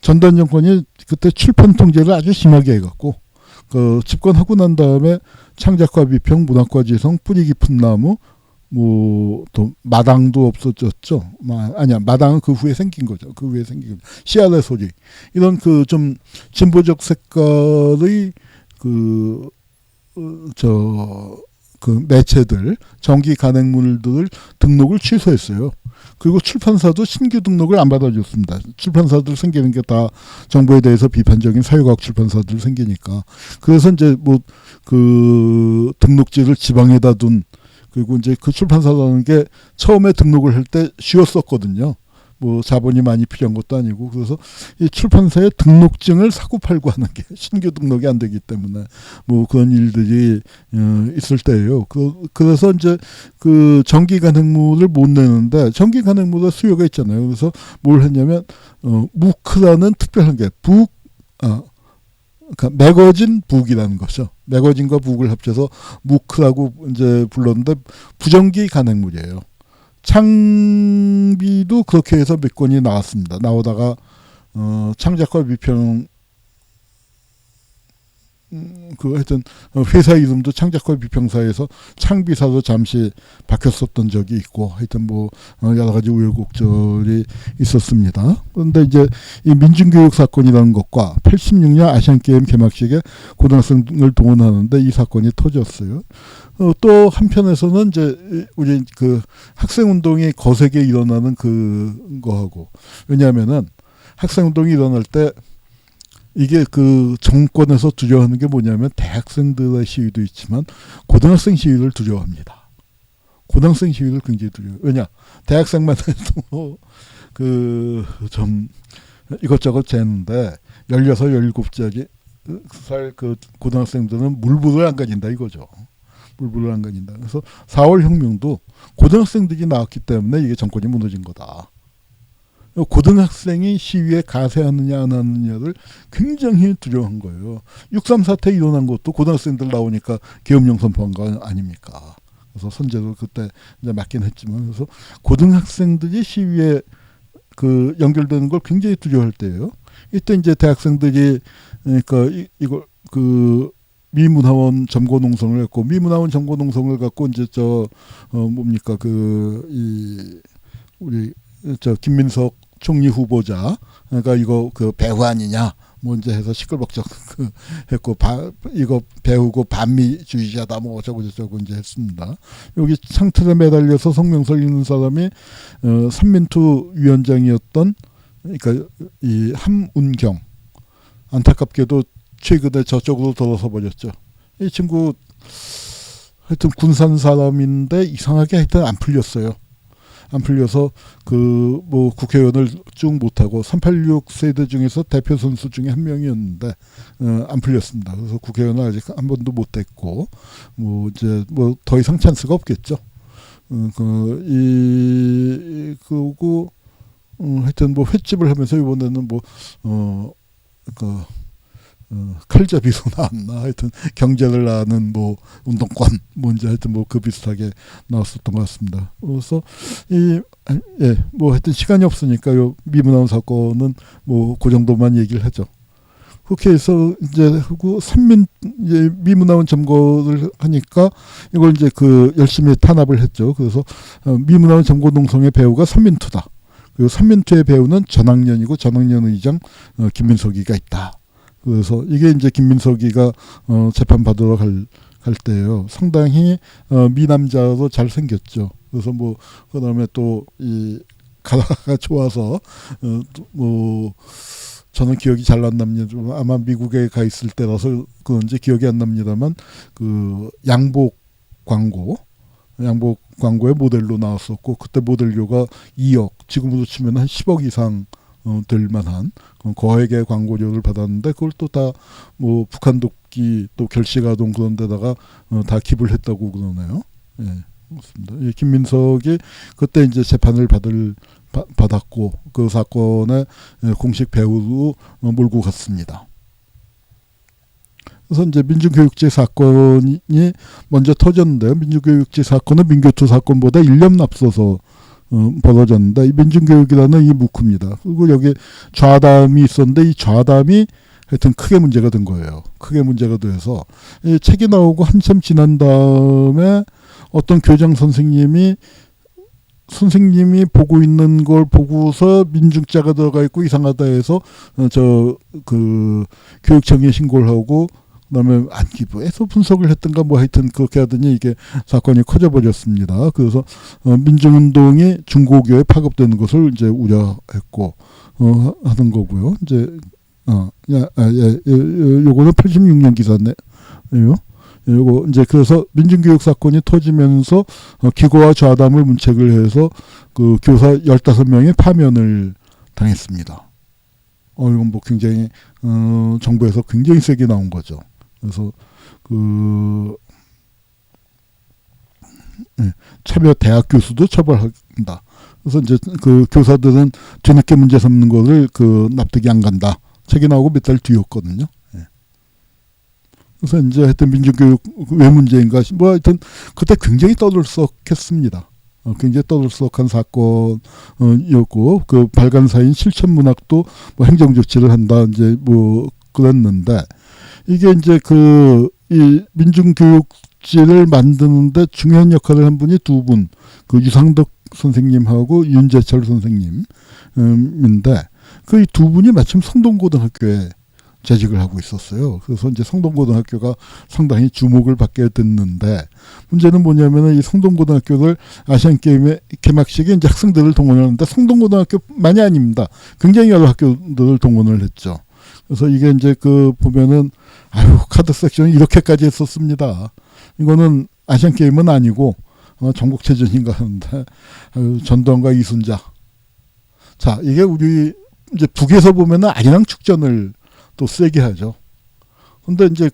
Speaker 1: 전두환 정권이 그때 출판 통제를 아주 심하게 해갖고 그 집권하고 난 다음에 창작과 비평, 문학과 지성, 뿌리 깊은 나무, 뭐 또 마당도 없어졌죠. 아니야, 마당은 그 후에 생긴 거죠. 그 후에 생긴 거죠. 씨알의 소리 이런 그 좀 진보적 색깔의 그 매체들 정기 간행물들 등록을 취소했어요. 그리고 출판사도 신규 등록을 안 받아줬습니다. 출판사들 생기는 게 다 정부에 대해서 비판적인 사회과학 출판사들 생기니까. 그래서 이제 뭐 그 등록지를 지방에다 둔 그리고 이제 그 출판사라는 게 처음에 등록을 할 때 쉬웠었거든요. 뭐 자본이 많이 필요한 것도 아니고 그래서 이 출판사의 등록증을 사고 팔고 하는 게 신규 등록이 안 되기 때문에 뭐 그런 일들이 있을 때예요. 그래서 이제 그 정기 간행물을 못 내는데 정기 간행물의 수요가 있잖아요. 그래서 뭘 했냐면 무크라는 특별한 게 그러니까 매거진 북이라는 거죠. 매거진과 북을 합쳐서 무크라고 이제 불렀는데 부정기 간행물이에요. 창비도 그렇게 해서 몇 권이 나왔습니다. 나오다가 창작과 비평 그 하여튼 회사 이름도 창작과 비평사에서 창비사로 잠시 바뀌었었던 적이 있고 하여튼 뭐 여러 가지 우여곡절이 있었습니다. 그런데 이제 이 민중교육 사건이라는 것과 86년 아시안게임 개막식에 고등학생을 동원하는데 이 사건이 터졌어요. 또 한편에서는 이제 우리 그 학생운동이 거세게 일어나는 그거하고 왜냐하면은 학생운동이 일어날 때 이게 그 정권에서 두려워하는 게 뭐냐면 대학생들의 시위도 있지만 고등학생 시위를 두려워합니다. 고등학생 시위를 굉장히 두려워해요. 왜냐? 대학생만 해도 그 좀 이것저것 재는데 16, 17짜리 살 그 고등학생들은 물불을 안 가진다 이거죠. 물불을 안 가진다. 그래서 4월 혁명도 고등학생들이 나왔기 때문에 이게 정권이 무너진 거다. 고등학생이 시위에 가세하느냐 안 하느냐를 굉장히 두려워한 거예요. 6.3 사태 일어난 것도 고등학생들 나오니까 계엄령 선포한 거 아닙니까? 그래서 선제도 그때 이제 맞긴 했지만 그래서 고등학생들이 시위에 그 연결되는 걸 굉장히 두려워할 때예요. 이때 이제 대학생들이 그러니까 이걸 그 미문화원 점거농성을 했고 미문화원 점거농성을 갖고 이제 뭡니까 우리 김민석 총리 후보자, 그러니까 이거 그 배후 아니냐, 뭐 이제 해서 시끌벅적 했고, 이거 배우고 반미주의자다, 뭐 어쩌고 저쩌고 이제 했습니다. 여기 창틀에 매달려서 성명서를 읽는 사람이 삼민투 위원장이었던, 그러니까 이 함운경. 안타깝게도 최근에 저쪽으로 돌아서 버렸죠. 이 친구 하여튼 군산 사람인데 이상하게 하여튼 안 풀렸어요. 안 풀려서 그 뭐 국회의원을 쭉 못하고 386 세대 중에서 대표 선수 중에 한 명이었는데 안 풀렸습니다. 그래서 국회의원을 아직 한 번도 못했고 뭐 이제 뭐 더 이상 찬스가 없겠죠. 그리고 하여튼 뭐 횟집을 하면서 이번에는 칼잡이로 나왔나 하여튼 경제를 아는 뭐 운동권 뭔지 하여튼 뭐 그 비슷하게 나왔었던 것 같습니다. 그래서 뭐 하여튼 시간이 없으니까 요 미문화운 사건은 뭐 그 정도만 얘기를 하죠. 국회에서 이제 미문화운 점거를 하니까 이걸 이제 그 열심히 탄압을 했죠. 그래서 미문화운 점거 농성의 배우가 삼민투다. 그리고 삼민투의 배우는 전학년이고 전학년 의장 김민석이가 있다. 그래서 이게 이제 김민석이가 재판 받으러 갈 때예요. 상당히 미남자로 잘 생겼죠. 그래서 뭐 그다음에 또 이 가다가 좋아서 뭐 저는 기억이 잘 안 납니다. 아마 미국에 가 있을 때라서 그런지 기억이 안 납니다만 그 양복 광고의 모델로 나왔었고 그때 모델료가 2억, 지금으로 치면 한 10억 이상 될 만한 거액의 광고료를 받았는데 그걸 또 다 뭐 북한 돕기 또 결식아동 그런 데다가 다 기부를 했다고 그러네요. 예, 그렇습니다. 예, 김민석이 그때 이제 재판을 받았고 그 사건의 공식 배우로 몰고 갔습니다. 그래서 이제 민중교육제 사건이 먼저 터졌는데요. 민중교육제 사건은 민교투 사건보다 1년 앞서서 벌어졌는데 이 민중교육이라는 이 묵입니다. 그리고 여기 좌담이 있었는데 이 좌담이 하여튼 크게 문제가 된 거예요. 크게 문제가 돼서 이 책이 나오고 한참 지난 다음에 어떤 교장 선생님이 보고 있는 걸 보고서 민중자가 들어가 있고 이상하다 해서 그 교육청에 신고를 하고 그다음에 안기부에서 분석을 했던가 뭐 하여튼 그렇게 하더니 이게 사건이 커져버렸습니다. 그래서 민중운동이 중고교에 파급되는 것을 이제 우려했고 하는 거고요. 이제 요거는 86년 기사네요. 요거 이제 그래서 민중교육 사건이 터지면서 기고와 좌담을 문책을 해서 그 교사 15명이 파면을 당했습니다. 이건 뭐 굉장히 정부에서 굉장히 세게 나온 거죠. 그래서 차별 대학 교수도 처벌한다. 그래서 이제 그 교사들은 뒤늦게 문제 삼는 거를 납득이 안 간다. 책이 나오고 몇 달 뒤였거든요. 그래서 이제 하여튼 민중교육 왜 문제인가 뭐 하여튼 그때 굉장히 떠들썩했습니다. 굉장히 떠들썩한 사건이었고 그 발간사인 실천문학도 뭐 행정조치를 한다 이제 뭐 그랬는데 이게 이제 이 민중교육지를 만드는데 중요한 역할을 한 분이 두 분, 그 유상덕 선생님하고 윤재철 선생님인데 그 두 분이 마침 성동고등학교에 재직을 하고 있었어요. 그래서 이제 성동고등학교가 상당히 주목을 받게 됐는데 문제는 뭐냐면은 이 성동고등학교를 아시안게임의 개막식에 이제 학생들을 동원하는데 성동고등학교만이 아닙니다. 굉장히 여러 학교들을 동원을 했죠. 그래서 이게 이제 보면은 카드 섹션이 이렇게까지 했었습니다. 이거는 아시안게임은 아니고 전국체전인가 하는데 전두환과 이순자. 자, 이게 우리 이제 북에서 보면은 아리랑 축전을 또 세게 하죠. 근데 이제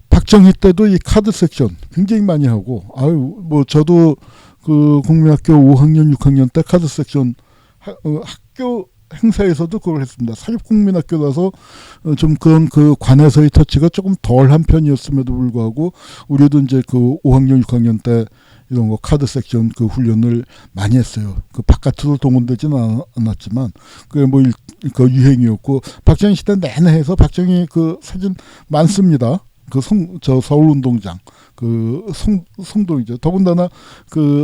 Speaker 1: 박정희 때도 이 카드 섹션 굉장히 많이 하고 뭐 저도 국민학교 5학년 6학년 때 카드 sek션 학교 행사에서도 그걸 했습니다. 사립국민학교라서 좀 그런 관에서의 터치가 조금 덜한 편이었음에도 불구하고 우리도 이제 5학년 6학년 때 이런 거 카드 섹션 훈련을 많이 했어요. 바깥으로 동원되지는 않았지만 그게 뭐 유행이었고 박정희 시대 내내 해서 박정희 사진 많습니다. 저 서울운동장, 성동이죠. 더군다나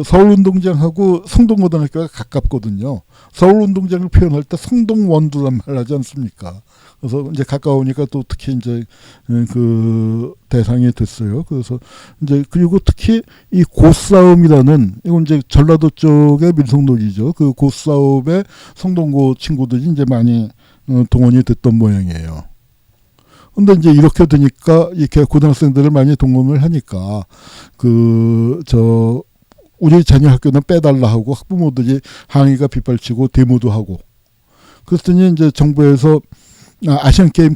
Speaker 1: 서울운동장하고 성동고등학교가 가깝거든요. 서울운동장을 표현할 때 성동원두란 말 하지 않습니까? 그래서 이제 가까우니까 또 특히 이제 대상이 됐어요. 그래서 이제 그리고 특히 이 고싸움이라는, 이건 이제 전라도 쪽의 밀성놀이죠. 그 고싸움에 성동고 친구들이 이제 많이 동원이 됐던 모양이에요. 근데 이제 이렇게 되니까 이렇게 고등학생들을 많이 동원을 하니까 우리 자녀 학교는 빼달라 하고 학부모들이 항의가 빗발치고 데모도 하고, 그랬더니 이제 정부에서 아시안 게임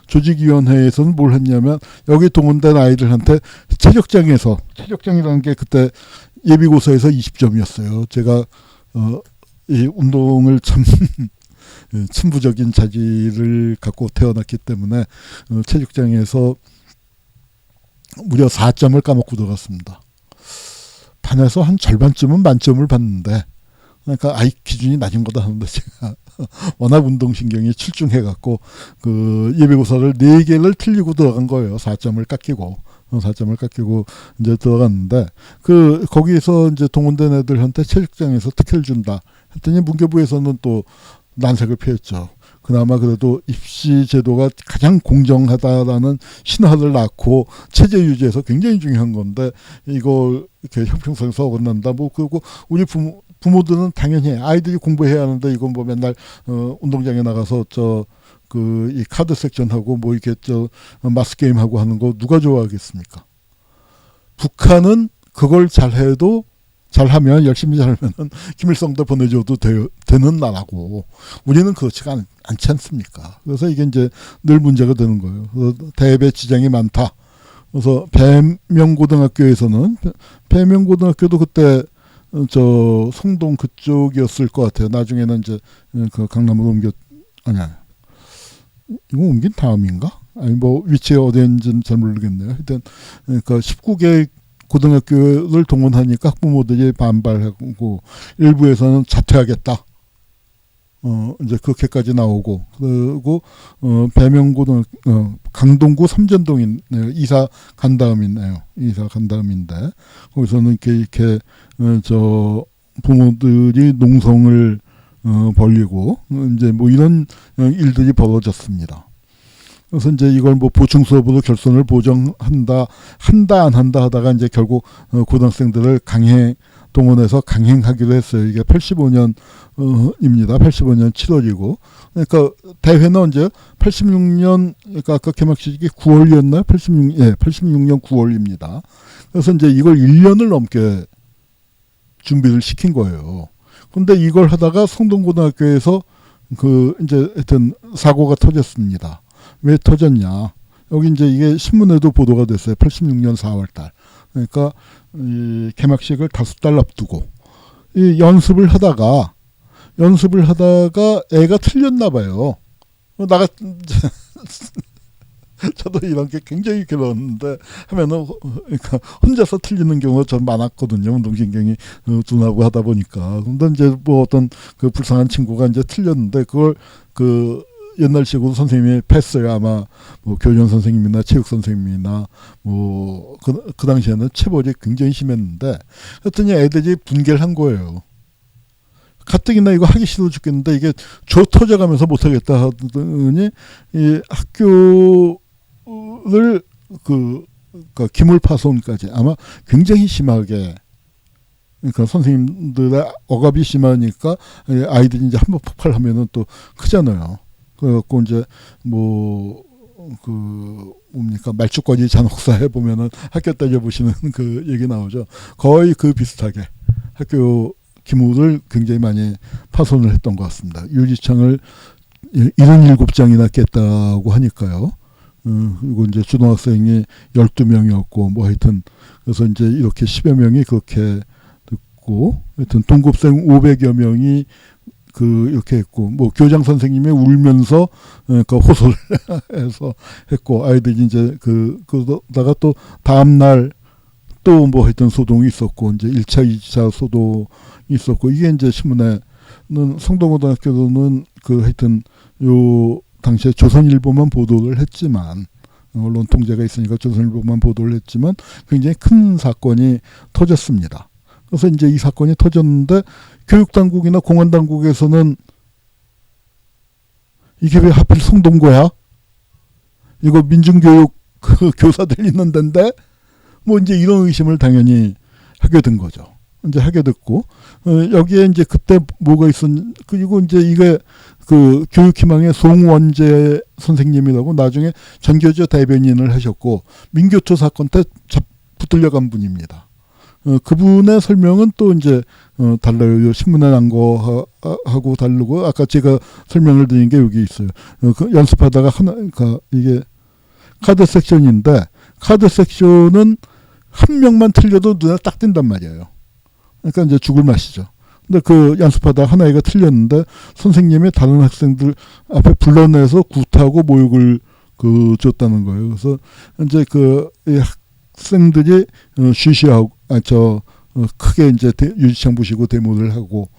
Speaker 1: 조직위원회에서는 뭘 했냐면, 여기 동원된 아이들한테 체력장이라는 게 그때 예비고사에서 20점이었어요. 제가 이 운동을 참 천부적인 자질을 갖고 태어났기 때문에 체육장에서 무려 4점을 까먹고 들어갔습니다. 반에서 한 절반쯤은 만점을 받는데, 그러니까 아이 기준이 낮은 거다 하는데 제가 워낙 운동신경이 출중해갖고 예비고사를 4개를 틀리고 들어간 거예요. 4점을 깎이고 이제 들어갔는데, 거기에서 이제 동원된 애들한테 체육장에서 특혜를 준다 했더니 문교부에서는 또 난색을 피했죠. 그나마 그래도 입시 제도가 가장 공정하다라는 신화를 낳고 체제 유지에서 굉장히 중요한 건데, 이걸 이렇게 형평성에서 어긋난다. 그리고 우리 부모들은 당연히 아이들이 공부해야 하는데, 이건 뭐 맨날 운동장에 나가서 이 카드 섹션하고 뭐 이렇게 마스 게임하고 하는 거 누가 좋아하겠습니까? 북한은 그걸 잘하면 열심히 잘하면 김일성도 보내줘도 되는 나라고, 우리는 그렇지가 않지 않습니까? 그래서 이게 이제 늘 문제가 되는 거예요. 그래서 대외 지장이 많다. 그래서 배명고등학교도 그때 성동 그쪽이었을 것 같아요. 나중에는 이제 강남으로 아니야. 이거 옮긴 다음인가? 아니 뭐 위치가 어디인지는 잘 모르겠네요. 하여튼 19개 고등학교를 동원하니까 학부모들이 반발하고, 일부에서는 자퇴하겠다. 이제 그렇게까지 나오고, 그리고 강동구 삼전동이네요. 이사 간 다음인데, 거기서는 이렇게 부모들이 농성을 벌리고 이제 뭐 이런 일들이 벌어졌습니다. 그래서 이제 이걸 뭐 보충 수업으로 결손을 보정한다 안 한다 하다가 이제 결국 고등학생들을 동원해서 강행하기로 했어요. 이게 85년입니다. 85년 7월이고, 그러니까 대회는 언제? 86년, 그러니까 아까 개막식이 9월이었나요? 86년 9월입니다. 그래서 이제 이걸 1년을 넘게 준비를 시킨 거예요. 근데 이걸 하다가 성동고등학교에서 이제 하여튼 사고가 터졌습니다. 왜 터졌냐? 여기 이제 이게 신문에도 보도가 됐어요. 86년 4월달. 그러니까 이 개막식을 5달 앞두고 이 연습을 하다가 애가 틀렸나 봐요. 저도 이런 게 굉장히 괴로웠는데 하면은, 그러니까 혼자서 틀리는 경우가 좀 많았거든요. 운동신경이 둔하고 하다 보니까. 근데 이제 뭐 어떤 불쌍한 친구가 이제 틀렸는데, 그걸 옛날식으로 선생님이 패스요. 아마 뭐 교련 선생님이나 체육 선생님이나 뭐 그 당시에는 체벌이 굉장히 심했는데, 하여튼 애들이 분개를 한 거예요. 가뜩이나 이거 하기 싫어 죽겠는데 이게 터져가면서 못하겠다 하더니 이 학교를 기물 파손까지 아마 굉장히 심하게, 그러니까 선생님들의 억압이 심하니까 아이들이 이제 한번 폭발하면은 또 크잖아요. 그래갖고 이제 뭡니까 말죽거리 잔혹사에 보면은 학교 따져보시는 그 얘기 나오죠. 거의 비슷하게 학교 기물을 굉장히 많이 파손을 했던 것 같습니다. 유리창을 77장이나 깼다고 하니까요. 그리고 이제 초등학생이 12명이었고 뭐 하여튼, 그래서 이제 이렇게 10여 명이 그렇게 됐고, 하여튼 동급생 500여 명이 이렇게 했고, 뭐 교장 선생님이 울면서 호소를 해서 했고, 아이들이 이제 그러다가 또 다음 날 또 뭐 하여튼 소동이 있었고, 이제 1차, 2차 소동이 있었고, 이게 이제 신문에는 성동고등학교는 하여튼 당시에 조선일보만 보도를 했지만, 언론 통제가 있으니까 조선일보만 보도를 했지만 굉장히 큰 사건이 터졌습니다. 그래서 이제 이 사건이 터졌는데 교육당국이나 공안당국에서는 이게 왜 하필 성동고야? 이거 민중교육 교사들 있는 데인데? 뭐 이제 이런 의심을 당연히 하게 된 거죠. 이제 하게 됐고, 여기에 이제 그때 뭐가 그리고 이제 이게 그 교육희망의 송원재 선생님이라고 나중에 전교조 대변인을 하셨고, 민교토 사건 때 붙들려간 분입니다. 그분의 설명은 또 이제 달라요. 신문에 난 거하고 다르고, 아까 제가 설명을 드린 게 여기 있어요. 그 연습하다가 그러니까 이게 카드 섹션인데, 카드 섹션은 한 명만 틀려도 눈에 딱 띈단 말이에요. 그러니까 이제 죽을 맛이죠. 근데 그 연습하다 한 아이가 틀렸는데 선생님이 다른 학생들 앞에 불러내서 굿하고 모욕을 줬다는 거예요. 그래서 이제 이 학생들이 쉬쉬하고 크게 이제 유지창 부시고 데모를 하고,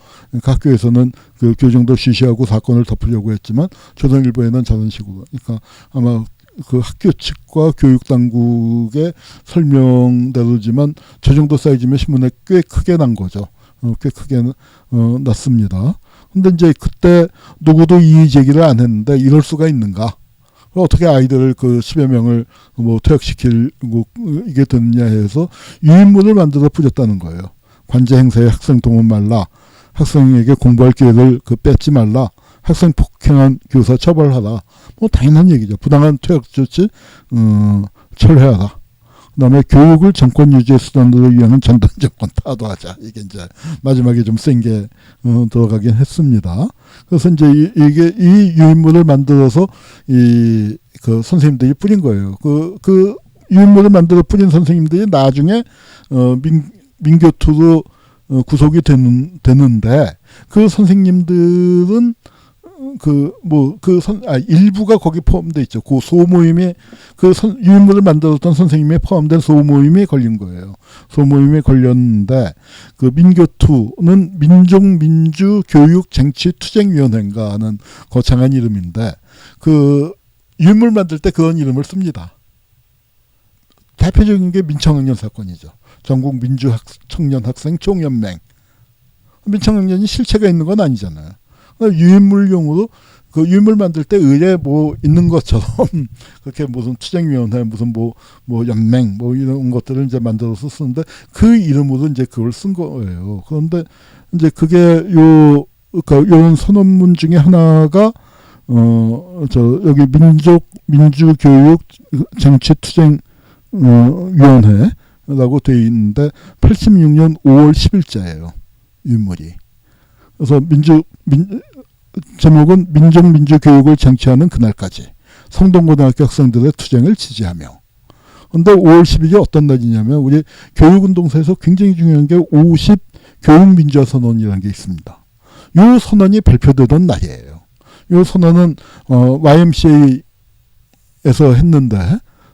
Speaker 1: 학교에서는 그 교정도 쉬쉬하고 사건을 덮으려고 했지만 조선일보에는 저런 식으로. 그러니까 아마 그 학교 측과 교육당국의 설명대로지만 저 정도 사이즈면 신문에 꽤 크게 난 거죠. 꽤 크게 났습니다. 근데 이제 그때 누구도 이의 제기를 안 했는데 이럴 수가 있는가? 어떻게 아이들을 그 10여 명을 뭐 퇴학시키고 이게 됐냐 해서 유인물을 만들어 뿌렸다는 거예요. 관제 행사에 학생 동원 말라. 학생에게 공부할 기회를 뺏지 말라. 학생 폭행한 교사 처벌하라. 뭐 당연한 얘기죠. 부당한 퇴학 조치 철회하라. 그다음에 교육을 정권 유지의 수단으로 위하는 전단 정권 타도하자. 이게 이제 마지막에 좀 센 게 들어가긴 했습니다. 그래서 이제 이게 이 유인물을 만들어서 그 선생님들이 뿌린 거예요. 그 유인물을 만들어 뿌린 선생님들이 나중에 민교투로 구속이 되는데 그 선생님들은 일부가 거기 포함되어 있죠. 그 소모임에 유인물을 만들었던 선생님이 포함된 소모임이 걸린 거예요. 소모임이 걸렸는데 그 민교투는 민족민주교육쟁취투쟁위원회인가 하는 거창한 이름인데 그 유인물 만들 때 그런 이름을 씁니다. 대표적인 게 민청학년 사건이죠. 전국 민주청년학생 총연맹. 민청학년이 실체가 있는 건 아니잖아요. 유인물용으로 그 유인물 만들 때 의뢰 뭐 있는 것처럼 그렇게 무슨 투쟁위원회 무슨 뭐 연맹 뭐 이런 것들을 이제 만들어서 쓰는데 그 이름으로 이제 그걸 쓴 거예요. 그런데 이제 그게 요런 선언문 중에 하나가 여기 민주교육 쟁취투쟁 위원회라고 되어 있는데 86년 5월 10일자예요. 유인물이. 그래서 제목은 민족민주교육을 쟁취하는 그날까지 성동고등학교 학생들의 투쟁을 지지하며. 그런데 5월 10일이 어떤 날이냐면 우리 교육운동사에서 굉장히 중요한 게 50 교육민주화선언이라는 게 있습니다. 이 선언이 발표되던 날이에요. 이 선언은 YMCA에서 했는데,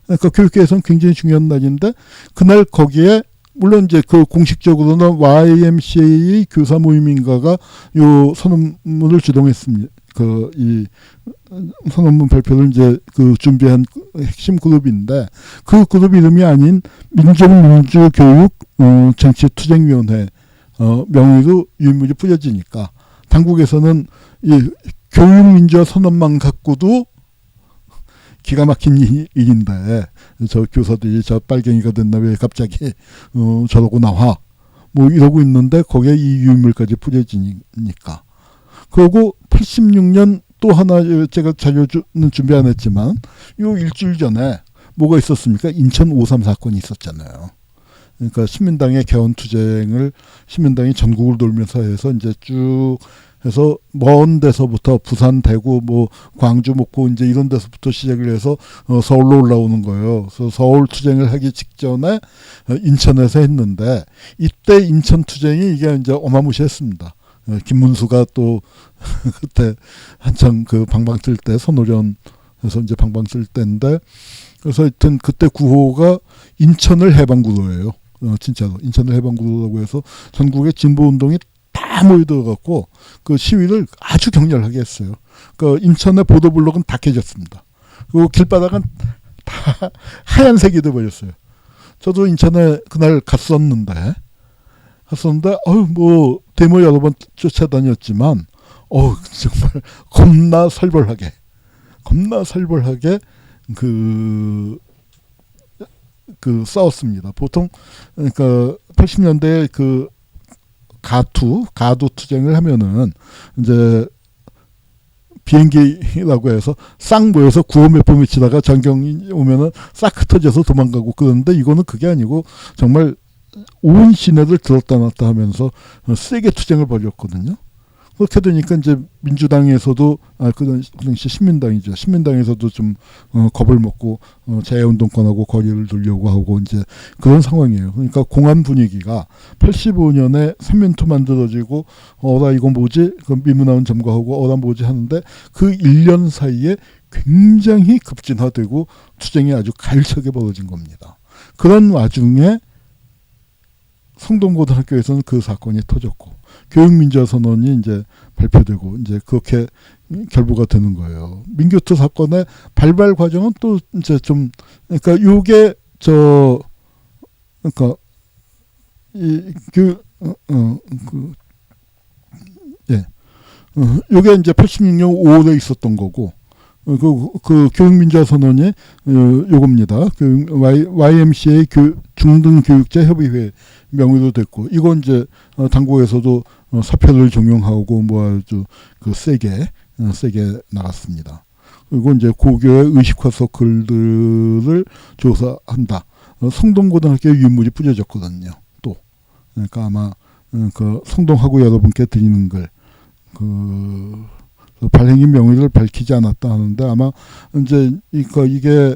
Speaker 1: 그러니까 교육계에서는 굉장히 중요한 날인데 그날 거기에 물론 이제 그 공식적으로는 YMCA 교사 모임인가가 요 선언문을 주동했습니다. 이 선언문 발표를 이제 준비한 핵심 그룹인데 그 그룹 이름이 아닌 민족민주교육 쟁취투쟁위원회 명의로 유인물이 뿌려지니까 당국에서는 이 교육민주화 선언만 갖고도 기가 막힌 일인데 저 교사들이 저 빨갱이가 됐나 왜 갑자기 저러고 나와 뭐 이러고 있는데 거기에 이 유인물까지 뿌려지니까. 그리고 86년 또 하나 제가 자료는 준비 안 했지만 요 일주일 전에 뭐가 있었습니까? 인천 5.3 사건이 있었잖아요. 그러니까 신민당의 개헌투쟁을 신민당이 전국을 돌면서 해서 이제 쭉 해서 먼 데서부터 부산, 대구, 뭐 광주, 목포 이제 이런 데서부터 시작을 해서 서울로 올라오는 거예요. 그래서 서울 투쟁을 하기 직전에 인천에서 했는데 이때 인천 투쟁이 이게 이제 어마무시했습니다. 김문수가 또 그때 한창 방방 뜰 때 선호련에서 이제 방방 뜰 때인데 그래서 하여튼 그때 구호가 인천을 해방구로예요. 진짜로 인천을 해방구로라고 해서 전국의 진보운동이 다 모여들어갖고 그 시위를 아주 격렬하게 했어요. 그 인천의 보도블록은 다 깨졌습니다. 그리고 길바닥은 다 하얀색이 돼버렸어요. 저도 인천에 그날 갔었는데 뭐 데모 여러 번 쫓아다녔지만 정말 겁나 살벌하게 그 싸웠습니다. 보통 그러니까 80년대에 그 가두 투쟁을 하면은 이제 비행기라고 해서 싹 모여서 구호 몇 번 외치다가 전경이 오면은 싹 흩어져서 도망가고 그러는데 이거는 그게 아니고 정말 온 시내를 들었다 놨다 하면서 세게 투쟁을 벌였거든요. 그렇게 되니까 이제 민주당에서도 그 당시 신민당이죠. 신민당에서도 좀 겁을 먹고 자유운동권하고 거리를 두려고 하고 이제 그런 상황이에요. 그러니까 공안 분위기가 85년에 삼면투 만들어지고 나 이거 뭐지? 그 미문화운 점거하고 나 뭐지 하는데 그 1년 사이에 굉장히 급진화되고 투쟁이 아주 가열차게 벌어진 겁니다. 그런 와중에 성동고등학교에서는 그 사건이 터졌고 교육민주화선언이 이제 발표되고 이제 그렇게 결부가 되는 거예요. 민교투 사건의 발발 과정은 또 이제 좀 그러니까 요게 그러니까 요게 이제 86년 5월에 있었던 거고 그 교육민주화선언이 요겁니다. YMCA 중등교육자협의회 명의로 됐고 이건 이제 당국에서도 사표를 종용하고 뭐 아주 그 세게 나갔습니다. 그리고 이제 고교의 의식화 서클들을 조사한다. 성동고등학교 유물이 뿌려졌거든요. 또 그러니까 아마 그 성동하고 여러분께 드리는 걸 발행인 명의를 밝히지 않았다 하는데 아마 이제 이게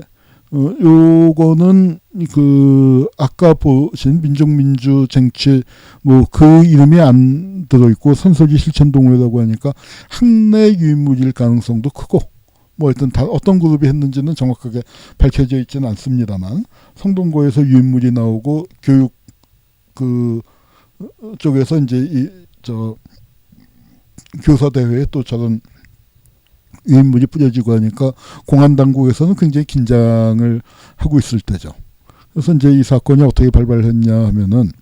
Speaker 1: 요거는 그 아까 보신 민족민주 쟁취 뭐 그 이름이 안 들어있고 선설기 실천동호회라고 하니까 학내 유인물일 가능성도 크고 뭐 하여튼 다 어떤 그룹이 했는지는 정확하게 밝혀져 있지는 않습니다만 성동고에서 유인물이 나오고 교육 그 쪽에서 이제 교사대회에 또 저런 유인물이 뿌려지고 하니까 공안당국에서는 굉장히 긴장을 하고 있을 때죠. 그래서 이제 이 사건이 어떻게 발발했냐 하면은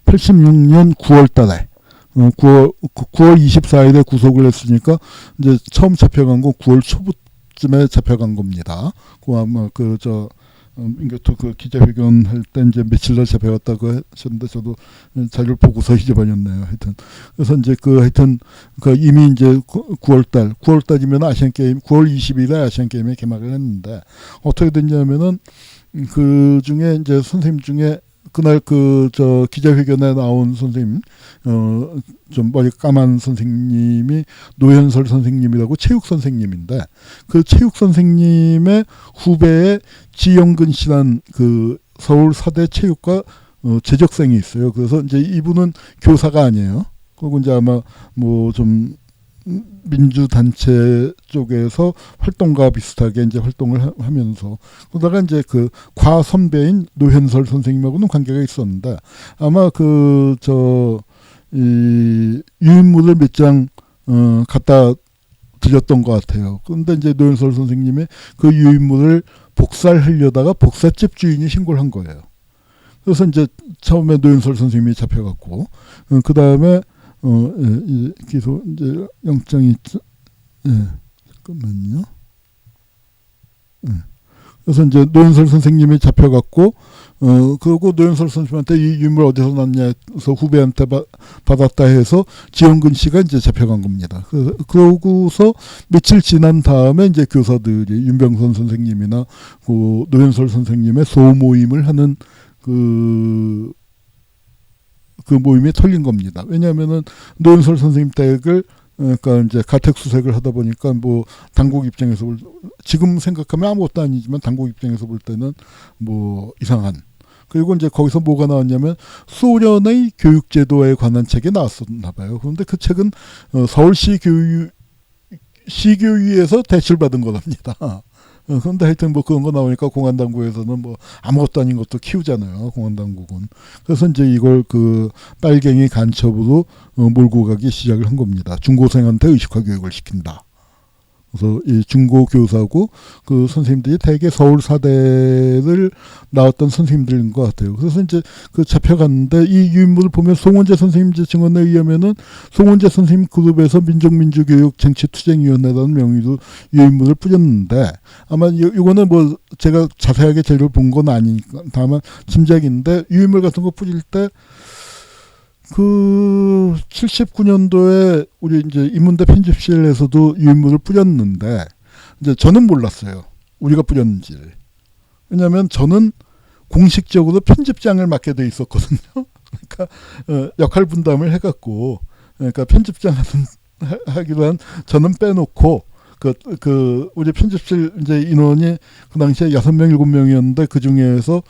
Speaker 1: 86년 9월 달에 9월 24일에 구속을 했으니까 이제 처음 잡혀간 건 9월 초쯤에 잡혀간 겁니다. 그 아마 민교토 그 기자회견 할 때 이제 며칠 날 잡혀갔다고 하셨는데 저도 자료를 보고서 잊어버렸네요. 하여튼 그래서 이제 하여튼 이미 이제 9월 달이면 아시안 게임 9월 20일에 아시안 게임에 개막을 했는데 어떻게 됐냐면은 그 중에 이제 선생님 중에 그날 기자회견에 나온 선생님 좀 머리 까만 선생님이 노현설 선생님이라고 체육 선생님인데 그 체육 선생님의 후배에 지영근 씨란 그 서울 사대 체육과 재적생이 있어요. 그래서 이제 이분은 교사가 아니에요. 그리고 이제 아마 뭐 좀 민주단체 쪽에서 활동과 비슷하게 이제 활동을 하면서 그러다가 이제 그 과선배인 노현설 선생님하고는 관계가 있었는데 아마 이 유인물을 몇 장 갖다 드렸던 것 같아요. 그런데 이제 노현설 선생님이 그 유인물을 복사하려다가 복사집 주인이 신고를 한 거예요. 그래서 이제 처음에 노현설 선생님이 잡혀갔고 그 다음에 기소 이제 영장이 잠깐만요. 그래서 이제 노현설 선생님이 잡혀갔고 그리고 노현설 선생님한테 이 유물 어디서 났냐 해서 후배한테 받았다 해서 지영근 씨가 이제 잡혀간 겁니다. 그러고서 며칠 지난 다음에 이제 교사들이 윤병선 선생님이나 그 노현설 선생님의 소모임을 하는 그 모임이 털린 겁니다. 왜냐하면은 노현설 선생님 댁을 그러니까 이제 가택 수색을 하다 보니까 뭐 당국 입장에서 지금 생각하면 아무것도 아니지만 당국 입장에서 볼 때는 뭐 이상한. 그리고 이제 거기서 뭐가 나왔냐면 소련의 교육제도에 관한 책이 나왔었나 봐요. 그런데 그 책은 서울시 시교위에서 대출받은 거랍니다. 그런데 하여튼 뭐 그런 거 나오니까 공안당국에서는 뭐 아무것도 아닌 것도 키우잖아요. 공안당국은. 그래서 이제 이걸 그 빨갱이 간첩으로 몰고 가기 시작을 한 겁니다. 중고생한테 의식화 교육을 시킨다. 그래서 이 중고 교사고 그 선생님들이 대개 서울사대를 나왔던 선생님들인 것 같아요. 그래서 이제 그 잡혀갔는데 이 유인물을 보면 송원재 선생님 증언에 의하면은 송원재 선생님 그룹에서 민족민주교육정치투쟁위원회라는 명의로 유인물을 뿌렸는데 아마 이거는 뭐 제가 자세하게 재료를 본 건 아니니까 다만 짐작인데 유인물 같은 거 뿌릴 때 그 79년도에 우리 이제 인문대 편집실에서도 유인물을 뿌렸는데 이제 저는 몰랐어요. 우리가 뿌렸는지를. 왜냐하면 저는 공식적으로 편집장을 맡게 돼 있었거든요. 그러니까 역할 분담을 해갖고 그러니까 편집장 하기로 한 저는 빼놓고 우리 편집실 이제 인원이 그 당시에 6명, 7명이었는데 그 중에서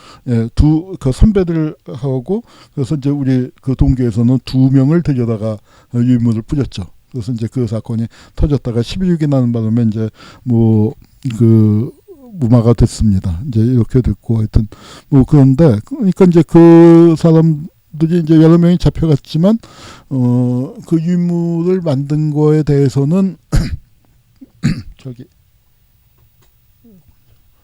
Speaker 1: 그 선배들 하고 그래서 이제 우리 그 동기에서는 2명을 데려다가 유인물을 뿌렸죠. 그래서 이제 그 사건이 터졌다가 11.6이 나는 바람에 이제 뭐 무마가 됐습니다. 이제 이렇게 됐고 하여튼 뭐 그런데 그러니까 이제 그 사람들이 이제 여러 명이 잡혀갔지만 그 유인물을 만든 거에 대해서는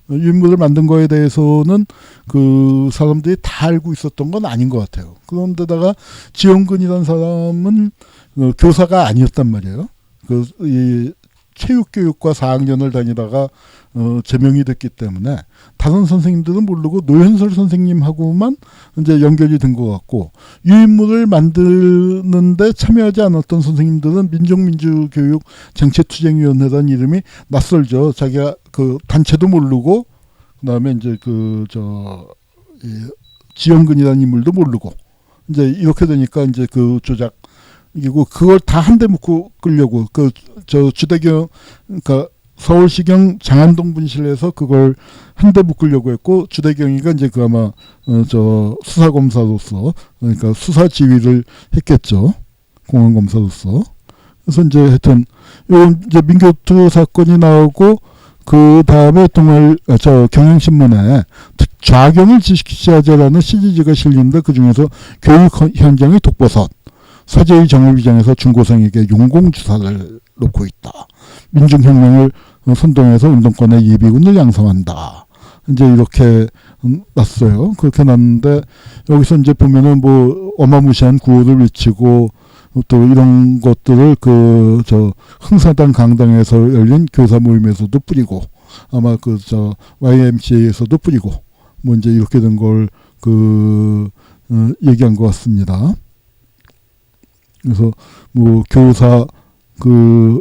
Speaker 1: 유인물을 만든 거에 대해서는 그 사람들이 다 알고 있었던 건 아닌 것 같아요. 그런데다가 지원근이라는 사람은 교사가 아니었단 말이에요. 이 체육교육과 4학년을 다니다가 제명이 됐기 때문에 다른 선생님들은 모르고 노현설 선생님하고만 이제 연결이 된 것 같고 유인물을 만드는데 참여하지 않았던 선생님들은 민족민주교육 정치투쟁위원회라는 이름이 낯설죠. 자기가 그 단체도 모르고 그다음에 이제 지영근이라는 인물도 모르고 이제 이렇게 되니까 이제 그 조작 이고 그걸 다 한 대 묶고 끌려고 주대경 그러니까 서울시경 장안동 분실에서 그걸 한 대 묶으려고 했고 주대경이가 이제 그 아마 수사검사로서 그러니까 수사 지휘를 했겠죠. 공안검사로서. 그래서 이제 하여튼 요 이제 민교투 사건이 나오고 그 다음에 경향신문에 좌경을 지식시하자라는 시리즈가 실리는데 그 중에서 교육 현장의 독버섯 사제의 정을비장에서 중고생에게 용공주사를 놓고 있다. 민중혁명을 선동해서 운동권의 예비군을 양성한다. 이제 이렇게 났어요. 그렇게 났는데 여기서 이제 보면은 뭐 어마무시한 구호를 외치고 또 이런 것들을 흥사당 강당에서 열린 교사 모임에서도 뿌리고 아마 YMCA에서도 뿌리고 뭐 이제 이렇게 된 걸 얘기한 것 같습니다. 그래서 뭐 교사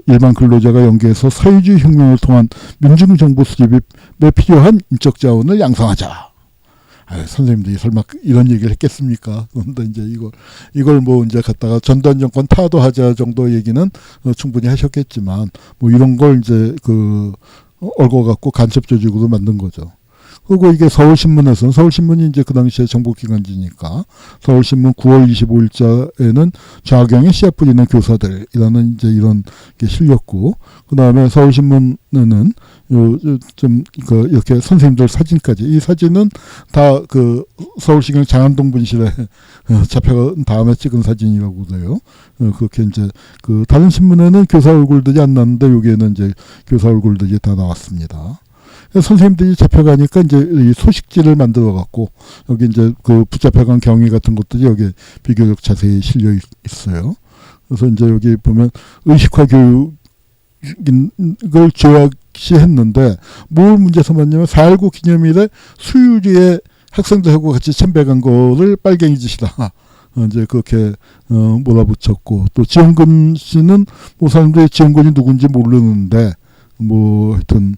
Speaker 1: 일반 근로자가 연계해서 사회주의 혁명을 통한 민중정보 수집에 필요한 인적 자원을 양성하자. 선생님들이 설마 이런 얘기를 했겠습니까? 그런데 이제 이걸 뭐 이제 갖다가 전두환 정권 타도하자 정도 얘기는 충분히 하셨겠지만 뭐 이런 걸 이제 얽어갖고 간첩 조직으로 만든 거죠. 그리고 이게 서울신문이 이제 그 당시에 정보기관지니까 서울신문 9월 25일자에는 좌경에 씨앗 뿌리는 교사들이라는 이제 이런 게 실렸고, 그 다음에 서울신문에는 이렇게 선생님들 사진까지, 이 사진은 다 서울시경 장안동 분실에 잡혀간 다음에 찍은 사진이라고 그래요. 그렇게 이제 다른 신문에는 교사 얼굴들이 안 나왔는데 여기에는 이제 교사 얼굴들이 다 나왔습니다. 선생님들이 잡혀가니까 이제 이 소식지를 만들어 갖고 여기 이제 붙잡혀간 경위 같은 것들이 여기 비교적 자세히 실려 있어요. 그래서 이제 여기 보면 의식화 교육을 조약시했는데 뭘 문제 삼았냐면 4.19 기념일에 수유리에 학생들하고 같이 참배간 거를 빨갱이 짓이다. 이제 그렇게 몰아붙였고, 또 지원근 씨는 뭐 사람들이 지원근이 누군지 모르는데 뭐 하여튼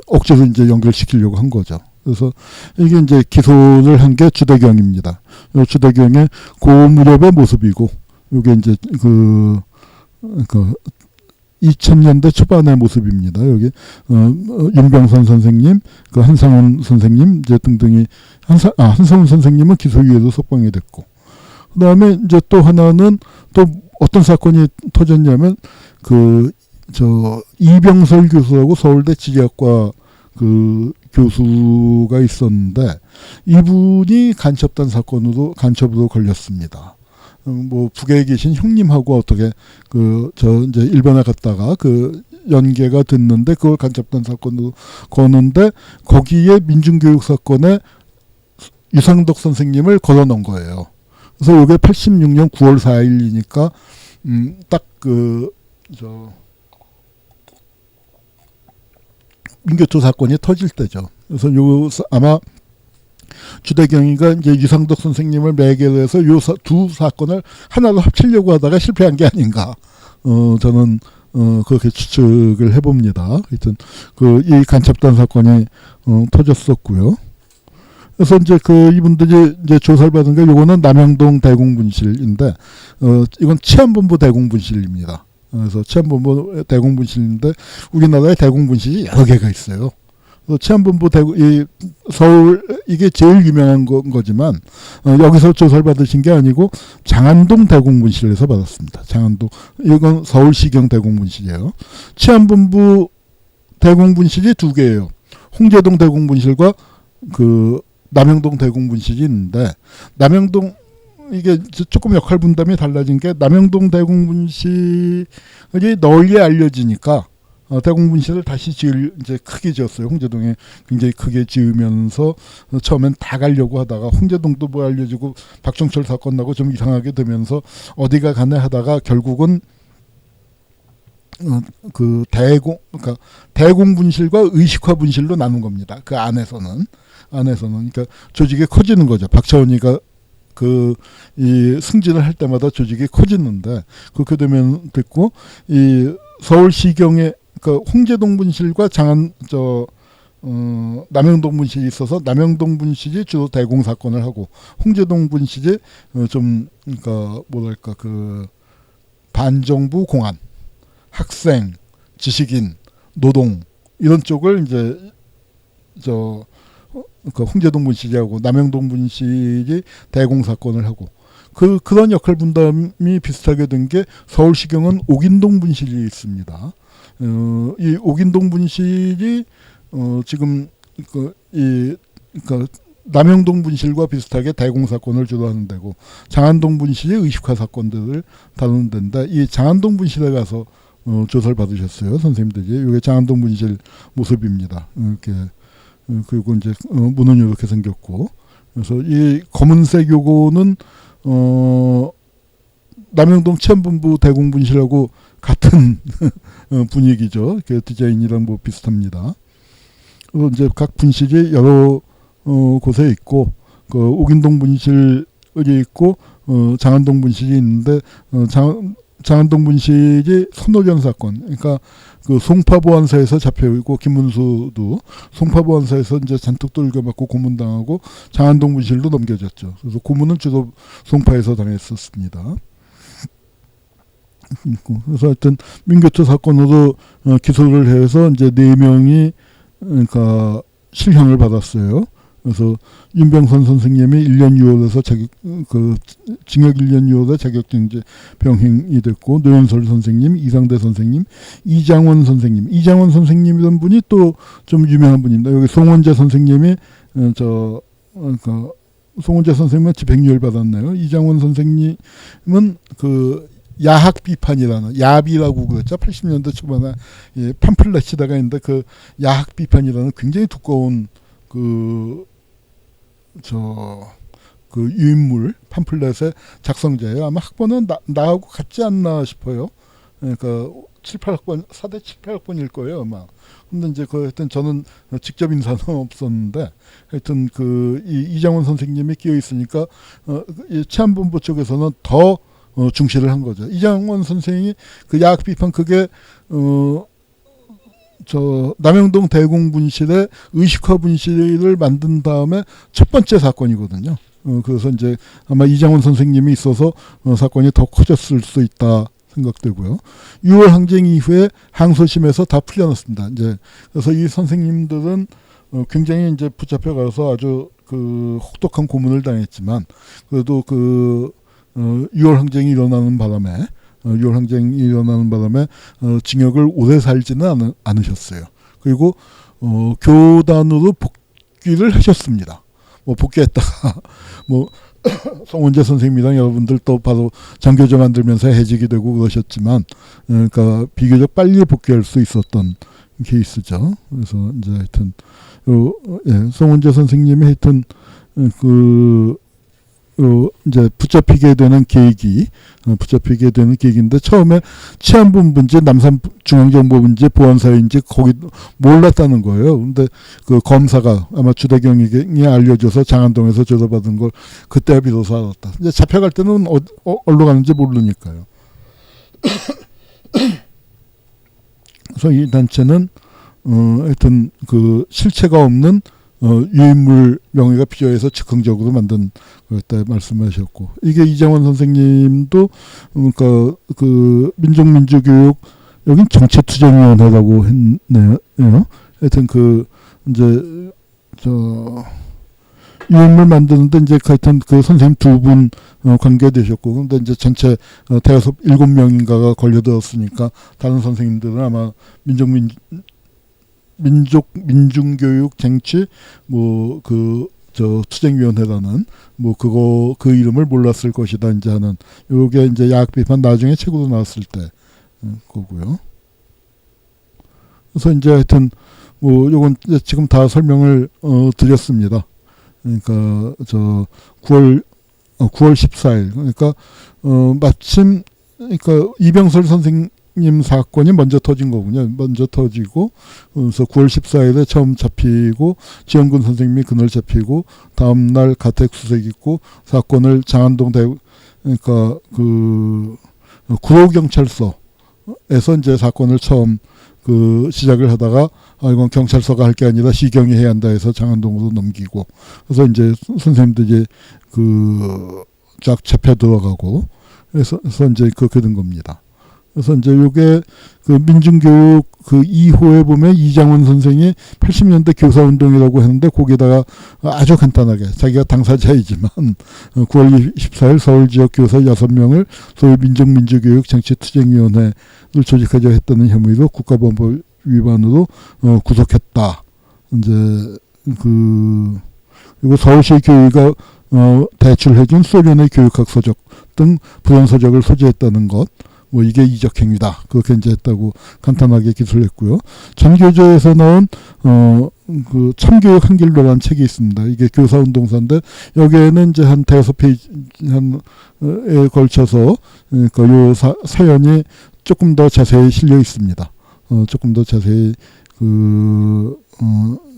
Speaker 1: 억지로 이제 연결시키려고 한 거죠. 그래서 이게 이제 기소를 한 게 주대경입니다. 주대경의 그 무렵의 모습이고, 이게 이제 2000년대 초반의 모습입니다. 여기 윤병선 선생님, 한상훈 선생님 이제 등등이 한상훈 선생님은 기소유예로 석방이 됐고, 그다음에 이제 또 하나는 또 어떤 사건이 터졌냐면 이병설 교수라고 서울대 지리학과 그 교수가 있었는데 이분이 간첩으로 걸렸습니다. 뭐 북에 계신 형님하고 어떻게 이제 일본에 갔다가 그 연계가 됐는데 그걸 간첩단 사건으로 거는데 거기에 민중교육 사건에 유상덕 선생님을 걸어놓은 거예요. 그래서 이게 86년 9월 4일이니까 딱 민교초 사건이 터질 때죠. 그래서 아마 주대경이가 이제 유상덕 선생님을 매개로 해서 두 사건을 하나로 합치려고 하다가 실패한 게 아닌가. 저는 그렇게 추측을 해봅니다. 하여튼 이 간첩단 사건이 터졌었고요. 그래서 이제 이분들이 이제 조사를 받은 게 요거는 남영동 대공분실인데 이건 치안본부 대공분실입니다. 그래서 치안본부 대공분실인데 우리나라에 대공분실이 여러 개가 있어요. 치안본부 서울 이게 제일 유명한 거지만 여기서 조사를 받으신 게 아니고 장안동 대공분실에서 받았습니다. 장안동 이건 서울시경 대공분실이에요. 치안본부 대공분실이 두 개예요. 홍제동 대공분실과 남영동 대공분실이 있는데 남영동 이게 조금 역할 분담이 달라진 게 남영동 대공분실이 널리 알려지니까 대공분실을 다시 이제 크게 지었어요. 홍제동에 굉장히 크게 지으면서 처음엔 다 가려고 하다가 홍제동도 뭐 알려지고 박정철 사건 나고 좀 이상하게 되면서 어디가 가네 하다가 결국은 그러니까 대공분실과 의식화분실로 나눈 겁니다. 그 안에서는 그러니까 조직이 커지는 거죠. 박차원이가 이 승진을 할 때마다 조직이 커지는데 그렇게 되면 됐고 이 서울시경에 홍제동 분실과 남영동 분실이 있어서 남영동 분실이 주로 대공 사건을 하고 홍제동 분실이 그러니까 반정부 공안, 학생, 지식인, 노동 이런 쪽을 이제 홍제동 분실이하고 남영동 분실이 대공 사건을 하고 그런 역할 분담이 비슷하게 된 게 서울시경은 옥인동 분실이 있습니다. 이 옥인동 분실이 지금 남영동 분실과 비슷하게 대공 사건을 주도하는 데고 장안동 분실이 의식화 사건들을 다루는 데인데 이 장안동 분실에 가서 조사를 받으셨어요, 선생님들이. 이게 장안동 분실 모습입니다. 이렇게 그리고 이제 문은 이렇게 생겼고 그래서 이 검은색 요거는 남영동 치안본부 대공분실하고 같은 분위기죠. 그 디자인이랑 뭐 비슷합니다. 그리고 이제 각 분실이 여러 곳에 있고 옥인동 분실이 있고 장안동 분실이 있는데 장안동 분실이 선호견 사건, 그러니까 송파보안사에서 잡혀있고 김문수도 송파보안사에서 이제 잔뜩 돌려맞고 고문당하고 장안동 분실로 넘겨졌죠. 그래서 고문은 주로 송파에서 당했었습니다. 그래서 하여튼 민교초 사건으로 기소를 해서 이제 4명이 그러니까 실형을 받았어요. 그래서 윤병선 선생님이 1년 6월에서 징역 1년 6월에 자격정지 병행이 됐고 노현설 선생님, 이상대 선생님, 이장원 선생님이란 분이 또 좀 유명한 분입니다. 여기 송원재 선생님이 송원재 선생님은 집행유예를 받았네요. 이장원 선생님은 야학 비판이라는 야비라고 그랬죠. 80년대 초반에 팜플렛에다가 있는데 야학 비판이라는 굉장히 두꺼운 유인물 팜플렛의 작성자예요. 아마 학번은 나하고 같지 않나 싶어요. 그러니까 7, 8학번 4대 7, 8학번일 거예요, 아마. 근데 이제 하여튼 저는 직접 인사는 없었는데 하여튼 이장원 선생님이 끼어 있으니까 이 치안본부 쪽에서는 더 중시를 한 거죠. 이장원 선생이 야학 비판 그게 남영동 대공분실의 의식화 분실을 만든 다음에 첫 번째 사건이거든요. 그래서 이제 아마 이장원 선생님이 있어서 사건이 더 커졌을 수 있다 생각되고요. 6월 항쟁 이후에 항소심에서 다 풀려났습니다. 이제 그래서 이 선생님들은 굉장히 이제 붙잡혀가서 아주 혹독한 고문을 당했지만 그래도 6월 항쟁이 일어나는 바람에 6월 항쟁이 일어나는 바람에 징역을 오래 살지는 않으셨어요. 그리고 교단으로 복귀를 하셨습니다. 뭐 복귀했다가 뭐 송원재 선생님이랑 여러분들 또 바로 장교재 만들면서 해직이 되고 그러셨지만, 그러니까 비교적 빨리 복귀할 수 있었던 케이스죠. 그래서 이제 하여튼 송원재 선생님이 하여튼 이제 붙잡히게 되는 계기인데, 처음에 치안본부인지 남산중앙정보부인지 보안사인지 거기 몰랐다는 거예요. 근데 그 검사가 아마 주대경이 알려줘서 장안동에서 조사받은 걸 그때 비로소 알았다. 이제 잡혀갈 때는 어디로 가는지 모르니까요. 그래서 이 단체는 하여튼 그 실체가 없는 유인물 명의가 필요해서 즉흥적으로 만든 그때 말씀하셨고, 이게 이장원 선생님도 그러니까 그 민족민주교육 여긴 정체투쟁위원회라고 했네요. 하여튼 그 이제 유인물 만드는데 이제 하여튼 그 선생님 두 분 관계되셨고, 근데 이제 전체 대여섯 7명인가가 걸려들었으니까 다른 선생님들은 아마 민중교육 쟁취 투쟁위원회라는 그 이름을 몰랐을 것이다 이제 하는, 요게 이제 야학 비판 나중에 책으로 나왔을 때 거고요. 그래서 이제 하여튼 요건 이제 지금 다 설명을 드렸습니다. 그러니까 9월 14일, 그러니까 마침 그러니까 이병설 선생님 사건이 먼저 터진 거군요. 먼저 터지고, 그래서 9월 14일에 처음 잡히고, 지영근 선생님이 그날 잡히고, 다음날 가택 수색 있고, 사건을 장안동 그러니까 구로경찰서에서 이제 사건을 처음 시작을 하다가, 이건 경찰서가 할 게 아니라 시경이 해야 한다 해서 장안동으로 넘기고, 그래서 이제 선생님들이 쫙 잡혀 들어가고, 그래서 이제 그렇게 된 겁니다. 그래서 이제 요게 민중교육 2호에 보면 이장원 선생이 80년대 교사운동이라고 했는데, 거기다가 아주 간단하게 자기가 당사자이지만 9월 24일 서울 지역 교사 6명을 소위 민족민주교육 정치투쟁위원회를 조직하자 했다는 혐의로 국가보안법 위반으로 구속했다. 이제 그리고 서울시 교육가 대출해준 소련의 교육학 서적 등 부연 서적을 소지했다는 것, 이게 이적행위다. 그렇게 이제 했다고 간단하게 기술했고요. 전교조에서 나온 그 참교육 한길로라는 책이 있습니다. 이게 교사운동사인데, 여기에는 이제 한 5페이지에 걸쳐서 그러니까 요 사연이 조금 더 자세히 실려 있습니다. 조금 더 자세히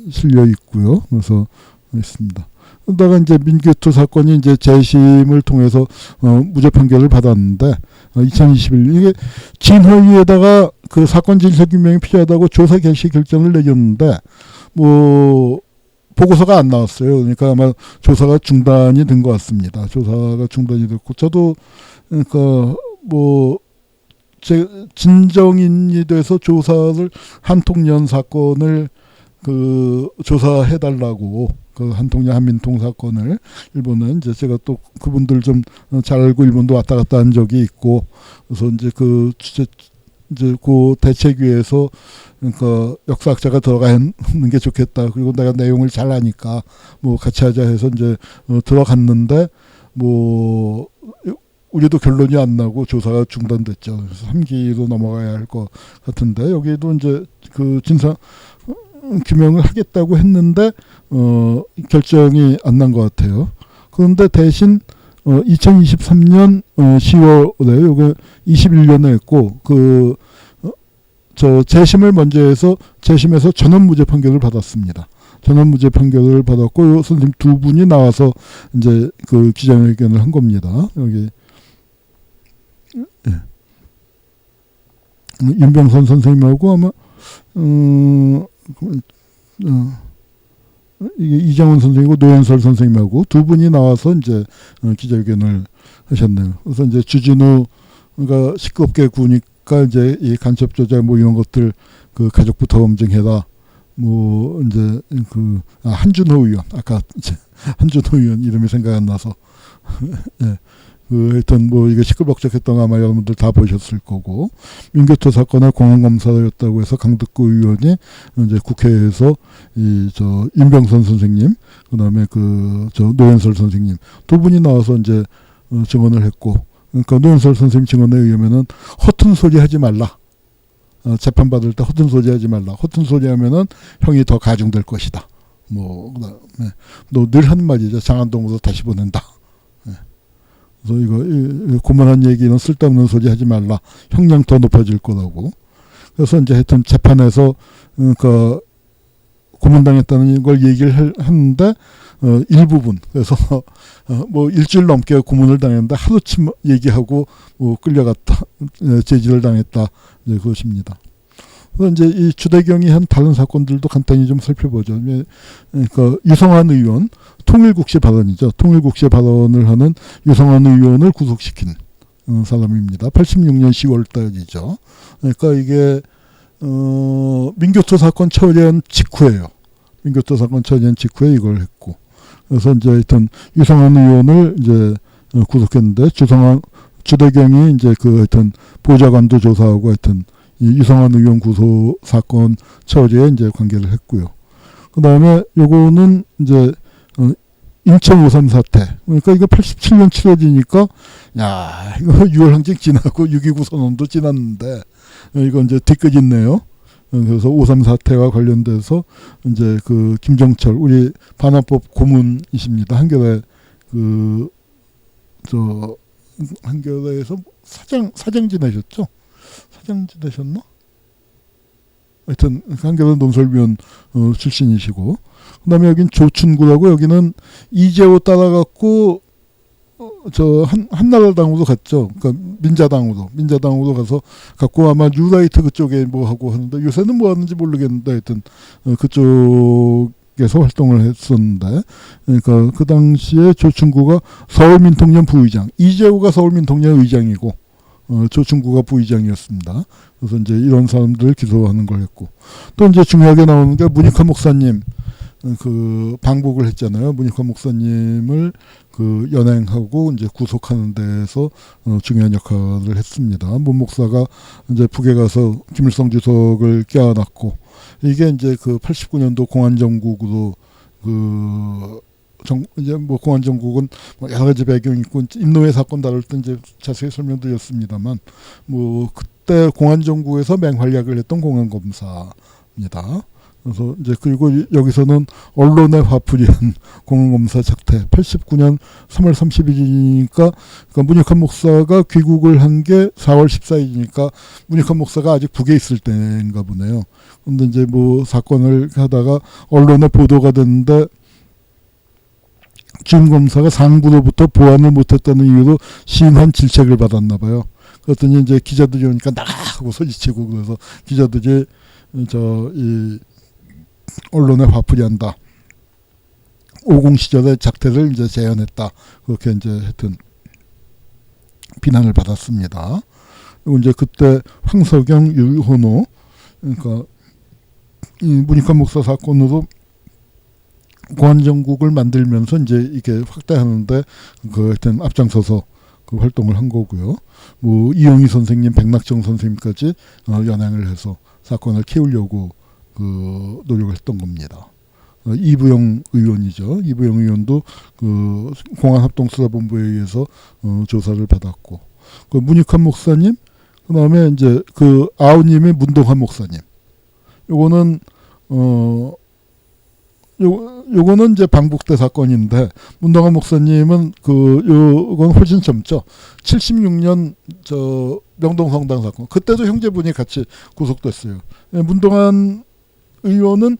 Speaker 1: 실려 있고요. 그래서 있습니다. 그러다가 이제 민교투 사건이 이제 재심을 통해서 무죄 판결을 받았는데, 2021년 이게 진허위에다가 그 사건 진실 규명이 필요하다고 조사 개시 결정을 내렸는데 보고서가 안 나왔어요. 그러니까 아마 조사가 중단이 된 것 같습니다. 조사가 중단이 됐고, 저도 그러니까 진정인이 돼서 조사를 한통련 사건을 조사해달라고, 한통련 한민통 사건을 일본은 이제 제가 또 그분들 좀 잘 알고 일본도 왔다 갔다 한 적이 있고, 그래서 이제 이제 그 대책위에서 그러니까 역사학자가 들어가는 게 좋겠다. 그리고 내가 내용을 잘 아니까 같이 하자 해서 이제 들어갔는데 우리도 결론이 안 나고 조사가 중단됐죠. 그래서 3기로 넘어가야 할 것 같은데, 여기도 이제 진상 규명을 하겠다고 했는데 결정이 안 난 것 같아요. 그런데 대신 2023년 10월에 요게 21년에 했고, 재심을 먼저 해서 재심에서 전원 무죄 판결을 받았습니다. 전원 무죄 판결을 받았고, 선생님 두 분이 나와서 이제 기자회견을 한 겁니다. 여기 윤병선 선생님하고 아마 이게 이장원 선생님이고 노현설 선생님하고 두 분이 나와서 이제 기자회견을 하셨네요. 그래서 이제 주진우가 시끄럽게 구니까 이제 이 간첩 조작 이런 것들 가족부터 검증해라. 이제 한준호 의원, 아까 한준호 의원 이름이 생각 안 나서 예, 하여튼 뭐 이게 시끌벅적했던 거 아마 여러분들 다 보셨을 거고, 민교토 사건의 공안검사였다고 해서 강덕구 의원이 이제 국회에서 임병선 선생님, 그다음에 노현설 선생님 두 분이 나와서 이제 증언을 했고, 그러니까 노현설 선생님 증언에 의하면은 허튼 소리 하지 말라. 재판 받을 때 허튼 소리 하지 말라. 허튼 소리 하면은 형이 더 가중될 것이다. 그다음에 늘 하는 말이죠. 장안동으로 다시 보낸다. 그래서 이거 고만한 얘기는 쓸데없는 소리 하지 말라. 형량 더 높아질 거라고. 그래서 이제 하여튼 재판에서 그러니까 고문당했다는 걸 얘기를 하는데 일부분, 그래서 뭐 일주일 넘게 고문을 당했는데 하루치 얘기하고 끌려갔다, 제지를 당했다, 이제 그것입니다. 그래서 이제 이 주대경이 한 다른 사건들도 간단히 좀 살펴보죠. 그러니까 유성환 의원, 통일국시 발언이죠. 통일국시 발언을 하는 유성환 의원을 구속시킨 사람입니다. 86년 10월 달이죠. 그러니까 이게 민교토 사건 처리한 직후예요. 민교토 사건 처리한 직후에 이걸 했고, 그래서 이제 하여튼 유성환 의원을 이제 구속했는데, 주대경이 이제 하여튼 보좌관도 조사하고 하여튼 이 유성환 의원 구속 사건 처리에 이제 관계를 했고요. 그 다음에 요거는 이제 인천 5.3 사태. 그러니까 이거 87년 7월이니까, 야, 이거 6월 항쟁 지나고 6.29 선언도 지났는데, 이거 이제 뒤끝 있네요. 그래서 5.3 사태와 관련돼서 이제 김정철, 우리 반환법 고문이십니다. 한겨레 한겨레에서 사장 지내셨죠? 사장 지내셨나? 하여튼 한겨레 논설위원 출신이시고, 그다음에 여긴 조춘구라고, 여기는 이재호 따라갖고 한나라당으로 갔죠. 그러니까 민자당으로 가서 갖고 아마 뉴라이트 그쪽에 뭐 하고 하는데, 요새는 뭐 하는지 모르겠는데 하여튼 그쪽에서 활동을 했었는데, 그러니까 그 당시에 조춘구가 서울민통련 부의장, 이재호가 서울민통련 의장이고 조춘구가 부의장이었습니다. 그래서 이제 이런 사람들을 기소하는 걸 했고, 또 이제 중요하게 나오는 게 문익환 목사님 방북을 했잖아요. 문익환 목사님을 연행하고 이제 구속하는 데에서 중요한 역할을 했습니다. 문 목사가 이제 북에 가서 김일성 주석을 껴안았고, 이게 이제 89년도 공안정국으로 이제 뭐 공안정국은 뭐 여러 가지 배경이 있고, 인노회 사건 다룰 때 이제 자세히 설명드렸습니다만, 뭐 그때 공안정국에서 맹활약을 했던 공안검사입니다. 그래서 이제 그리고 여기서는 언론의 화풀이한 공안검사 작태, 89년 3월 30일이니까 그러니까 문익환 목사가 귀국을 한 게 4월 14일이니까 문익환 목사가 아직 북에 있을 때인가 보네요. 근데 이제 뭐 사건을 하다가 언론에 보도가 됐는데, 김 검사가 상부로부터 보완을 못했다는 이유로 심한 질책을 받았나 봐요. 그랬더니 이제 기자들이 오니까 나가 하고 소리치고, 그래서 기자들이 이 언론에 화풀이한다, 50 시절의 작태를 이제 재현했다, 그렇게 이제 하여튼 비난을 받았습니다. 그리고 이제 그때 황석영, 유현호, 그러니까 이 문익환 목사 사건으로 공안정국을 만들면서 이제 이게 확대하는데 하여튼 앞장서서 활동을 한 거고요. 뭐 이용희 선생님, 백낙정 선생님까지 연행을 해서 사건을 키우려고 노력을 했던 겁니다. 이부영 의원이죠. 이부영 의원도 공안합동수사본부에 의해서 조사를 받았고, 문익환 목사님, 그다음에 이제 아우님의 문동환 목사님. 요거는 요거는 이제 방북대 사건인데, 문동환 목사님은 요건 훨씬 젊죠. 76년 명동성당 사건. 그때도 형제분이 같이 구속됐어요. 문동환 의원은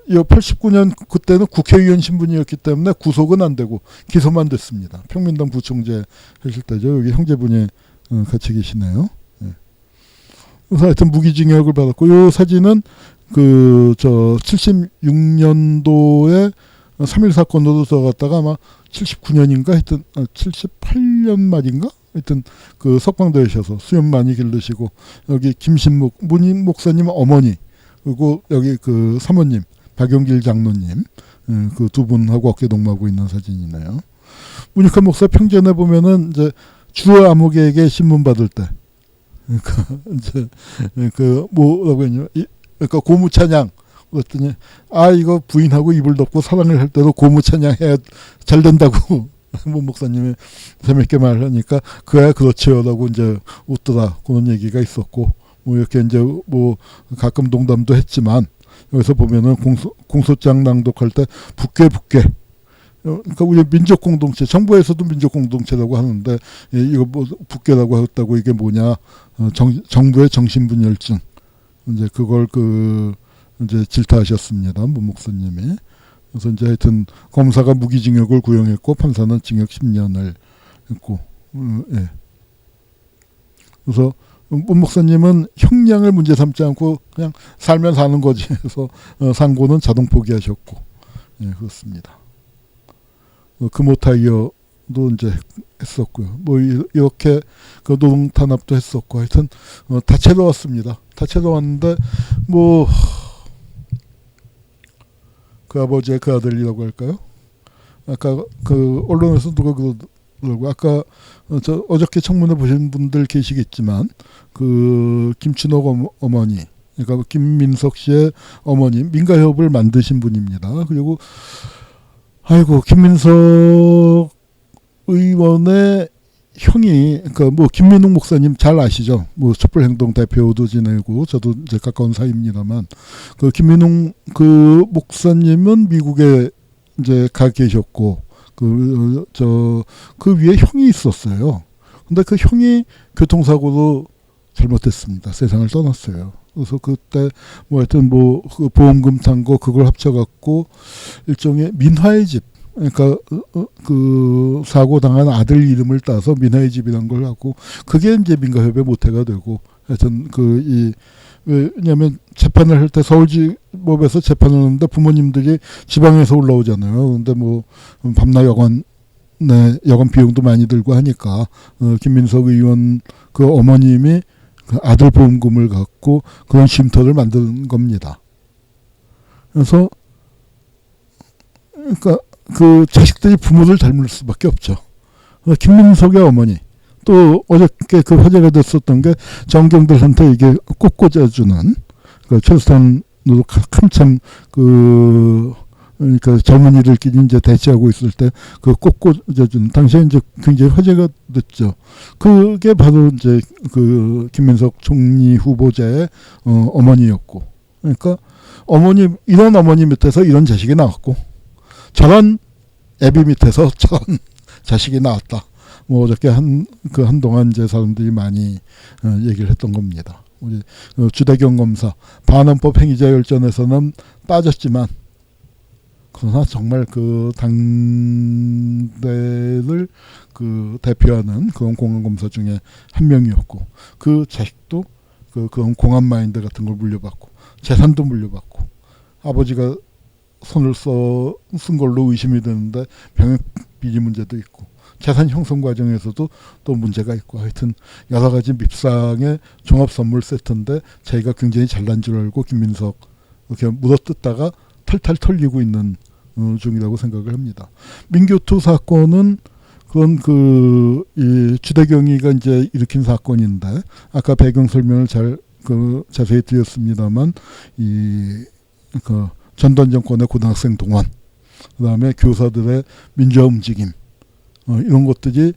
Speaker 1: 89년 그때는 국회의원 신분이었기 때문에 구속은 안 되고 기소만 됐습니다. 평민당 부총재 하실 때죠. 여기 형제분이 같이 계시네요. 그래서 하여튼 무기징역을 받았고, 요 사진은 76년도에 3.1 사건으로 들어갔다가 아마 79년인가 하여튼 78년 말인가 하여튼 석방되셔서 수염 많이 기르시고, 여기 김신묵 문익 목사님 어머니, 그리고 여기 사모님 박용길 장로님, 두 분하고 어깨동무하고 있는 사진이네요. 문익환 목사 평전에 보면은 이제 주 아무개에게 신문 받을 때, 그러니까 이제 그 뭐라고 했냐, 그러니까 고무 찬양 그랬더니 이거 부인하고 이불 덮고 사랑을 할 때도 고무 찬양 해야 잘 된다고 문 목사님이 재밌게 말하니까 그야 그렇지요라고 이제 웃더라, 그런 얘기가 있었고, 뭐 이렇게 이제 뭐 가끔 농담도 했지만 여기서 보면은 공소장 낭독할 때 붙게 그러니까 우리 민족 공동체, 정부에서도 민족 공동체라고 하는데 이거 뭐 붙게라고 했다고 이게 뭐냐, 정부의 정신분열증, 이제 그걸 이제 질타하셨습니다, 문 목사님이. 그래서 이제 하여튼 검사가 무기징역을 구형했고 판사는 징역 10년을 했고, 예. 그래서 문 목사님은 형량을 문제 삼지 않고 그냥 살면 사는 거지 해서 상고는 자동 포기하셨고, 예, 그렇습니다. 금호타이어도 이제 했었고요. 뭐 이렇게 그 노동 탄압도 했었고, 하여튼 다채로웠습니다. 다채로웠는데 뭐 그 아버지의 그 아들이라고 할까요? 아까 그 언론에서 누가 그러더라고. 아까 어저께 청문회 보신 분들 계시겠지만 그 김춘옥 어머니, 그러니까 김민석 씨의 어머니, 민가협을 만드신 분입니다. 그리고 아이고, 김민석 의원의 형이, 그러니까 뭐 김민웅 목사님 잘 아시죠? 뭐 촛불행동 대표도 지내고 저도 이제 가까운 사이입니다만, 그 김민웅 그 목사님은 미국에 이제 가 계셨고, 그 위에 형이 있었어요. 근데 그 형이 교통사고로 잘못됐습니다. 세상을 떠났어요. 그래서 그때 뭐 하여튼 뭐 그 보험금 탄 거 그걸 합쳐갖고 일종의 민화의 집, 그러니까 그 사고 당한 아들 이름을 따서 민화의 집이란 걸 하고, 그게 이제 민가협의 모태가 되고, 하여튼 왜냐면 재판을 할 때 서울지법에서 재판을 하는데 부모님들이 지방에서 올라오잖아요. 근데 뭐 밤낮 여관 비용도 많이 들고 하니까 김민석 의원 그 어머님이 그 아들 보험금을 갖고 그런 쉼터를 만든 겁니다. 그래서 그러니까 그 자식들이 부모를 닮을 수밖에 없죠. 김민석의 어머니, 또 어저께 그 화제가 됐었던 게 정경들한테 이게 꼭 꽂아주는, 그 최수탄으로 한참 그러니까 젊은이들끼리 이제 대치하고 있을 때 그 꼭 꽂아주는, 당시에 이제 굉장히 화제가 됐죠. 그게 바로 이제 그 김민석 총리 후보자의 어머니였고, 그러니까 이런 어머니 밑에서 이런 자식이 나왔고, 저런 애비 밑에서 저런 자식이 나왔다. 뭐 어저께 한동안 이제 사람들이 많이 얘기를 했던 겁니다. 우리 주대경 검사 반헌법 행위자 열전에서는 빠졌지만, 그러나 정말 그 당대를 그 대표하는 그런 공안 검사 중에 한 명이었고, 그 자식도 그런 공안 마인드 같은 걸 물려받고, 재산도 물려받고, 아버지가 손을 쓴 걸로 의심이 되는데 병역 비리 문제도 있고, 재산 형성 과정에서도 또 문제가 있고, 하여튼 여러 가지 밉상의 종합 선물 세트인데 자기가 굉장히 잘난 줄 알고 김민석 이렇게 물어뜯다가 탈탈 털리고 있는 중이라고 생각을 합니다. 민교투 사건은 그건 이 주대경이가 이제 일으킨 사건인데, 아까 배경 설명을 자세히 드렸습니다만, 전두환 정권의 고등학생 동원, 그다음에 교사들의 민주화 움직임, 이런 것들이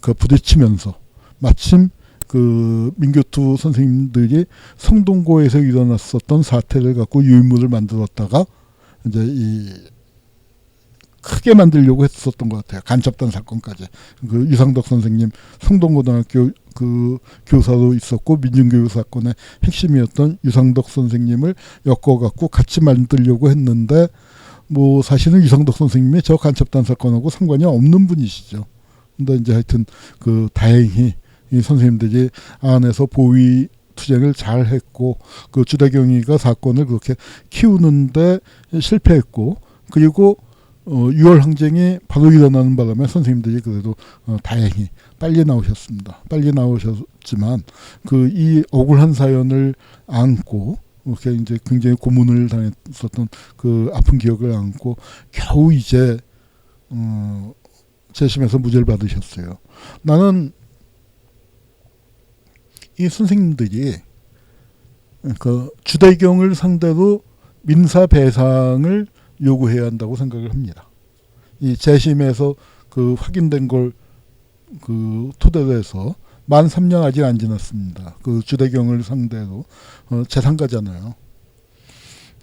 Speaker 1: 부딪히면서 마침 그 민교투 선생님들이 성동고에서 일어났었던 사태를 갖고 유인물을 만들었다가 이제 크게 만들려고 했었던 것 같아요. 간첩단 사건까지. 그 유상덕 선생님 성동고등학교 그 교사로 있었고 민중교육 사건의 핵심이었던 유상덕 선생님을 엮어갖고 같이 만들려고 했는데, 뭐 사실은 유상덕 선생님이 저 간첩단 사건하고 상관이 없는 분이시죠. 근데 이제 하여튼 다행히 이 선생님들이 안에서 보위 투쟁을 잘 했고, 그 주대경이가 사건을 그렇게 키우는데 실패했고, 그리고 6월 항쟁이 바로 일어나는 바람에 선생님들이 그래도 다행히 빨리 나오셨습니다. 빨리 나오셨지만 이 억울한 사연을 안고 이렇게 이제 굉장히 고문을 당했었던 그 아픈 기억을 안고 겨우 이제 재심에서 무죄를 받으셨어요. 나는 이 선생님들이 그 주대경을 상대로 민사 배상을 요구해야 한다고 생각을 합니다. 이 재심에서 그 확인된 걸 그 토대로 해서 만 3년 아직 안 지났습니다. 그 주대경을 상대로 재상가잖아요.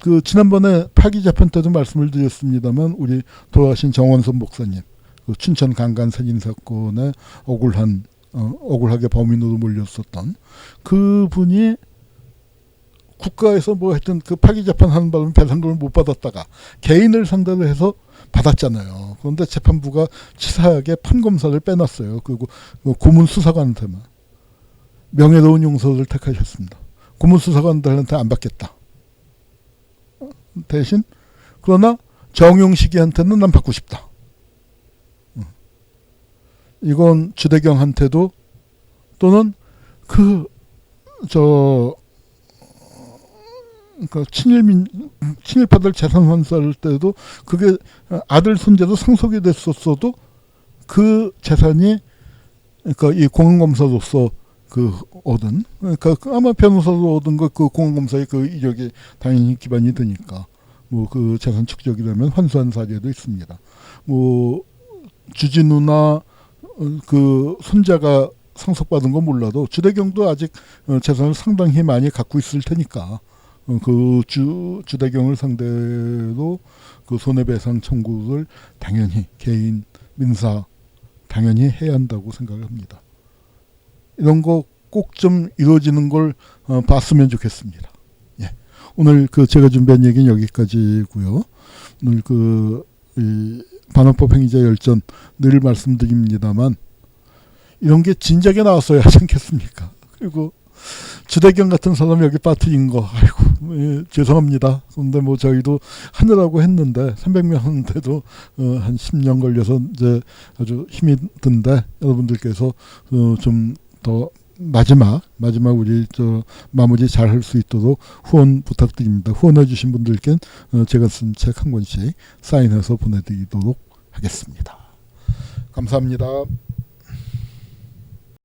Speaker 1: 그 지난번에 파기 재판 때도 말씀을 드렸습니다만 우리 돌아가신 정원선 목사님 그 춘천 강간 살인 사건에 억울하게 범인으로 몰렸었던 그 분이 국가에서 뭐 하여튼 그 파기 재판 하는 바람에 배상금을 못 받았다가 개인을 상대로 해서 받았잖아요. 그런데 재판부가 치사하게 판검사를 빼놨어요. 그리고 고문 수사관한테만 명예로운 용서를 택하셨습니다. 고문 수사관들한테 안 받겠다. 대신 그러나 정용식이한테는 난 받고 싶다. 이건 주대경한테도 또는 친일파들 재산 환수할 때도 그게 아들 손자도 상속이 됐었어도 그 재산이 그러니까 이 공안검사로서 그 얻은 그러니까 아마 변호사로 얻은 거 그 공안검사의 그 이력이 당연히 기반이 되니까 뭐 그 재산 축적이 되면 환수한 사례도 있습니다. 뭐 주진우나 그 손자가 상속받은 건 몰라도 주대경도 아직 재산을 상당히 많이 갖고 있을 테니까 그 주대경을 상대로 그 손해배상 청구를 당연히 개인 민사 당연히 해야 한다고 생각을 합니다. 이런 거 꼭 좀 이루어지는 걸 봤으면 좋겠습니다. 예. 오늘 그 제가 준비한 얘기는 여기까지고요. 오늘 이 반환법 행위자 열전 늘 말씀드립니다만 이런 게 진작에 나왔어야 하지 않겠습니까? 그리고 주대경 같은 사람 여기 빠뜨린 거 아이고 예, 죄송합니다. 그런데 뭐 저희도 하느라고 했는데 300명 하는데도 한 10년 걸려서 이제 아주 힘이 든데 여러분들께서 좀 더 마지막 우리 마무리 잘 할 수 있도록 후원 부탁드립니다. 후원해 주신 분들께 제가 쓴 책 한 권씩 사인해서 보내드리도록 하겠습니다. 감사합니다.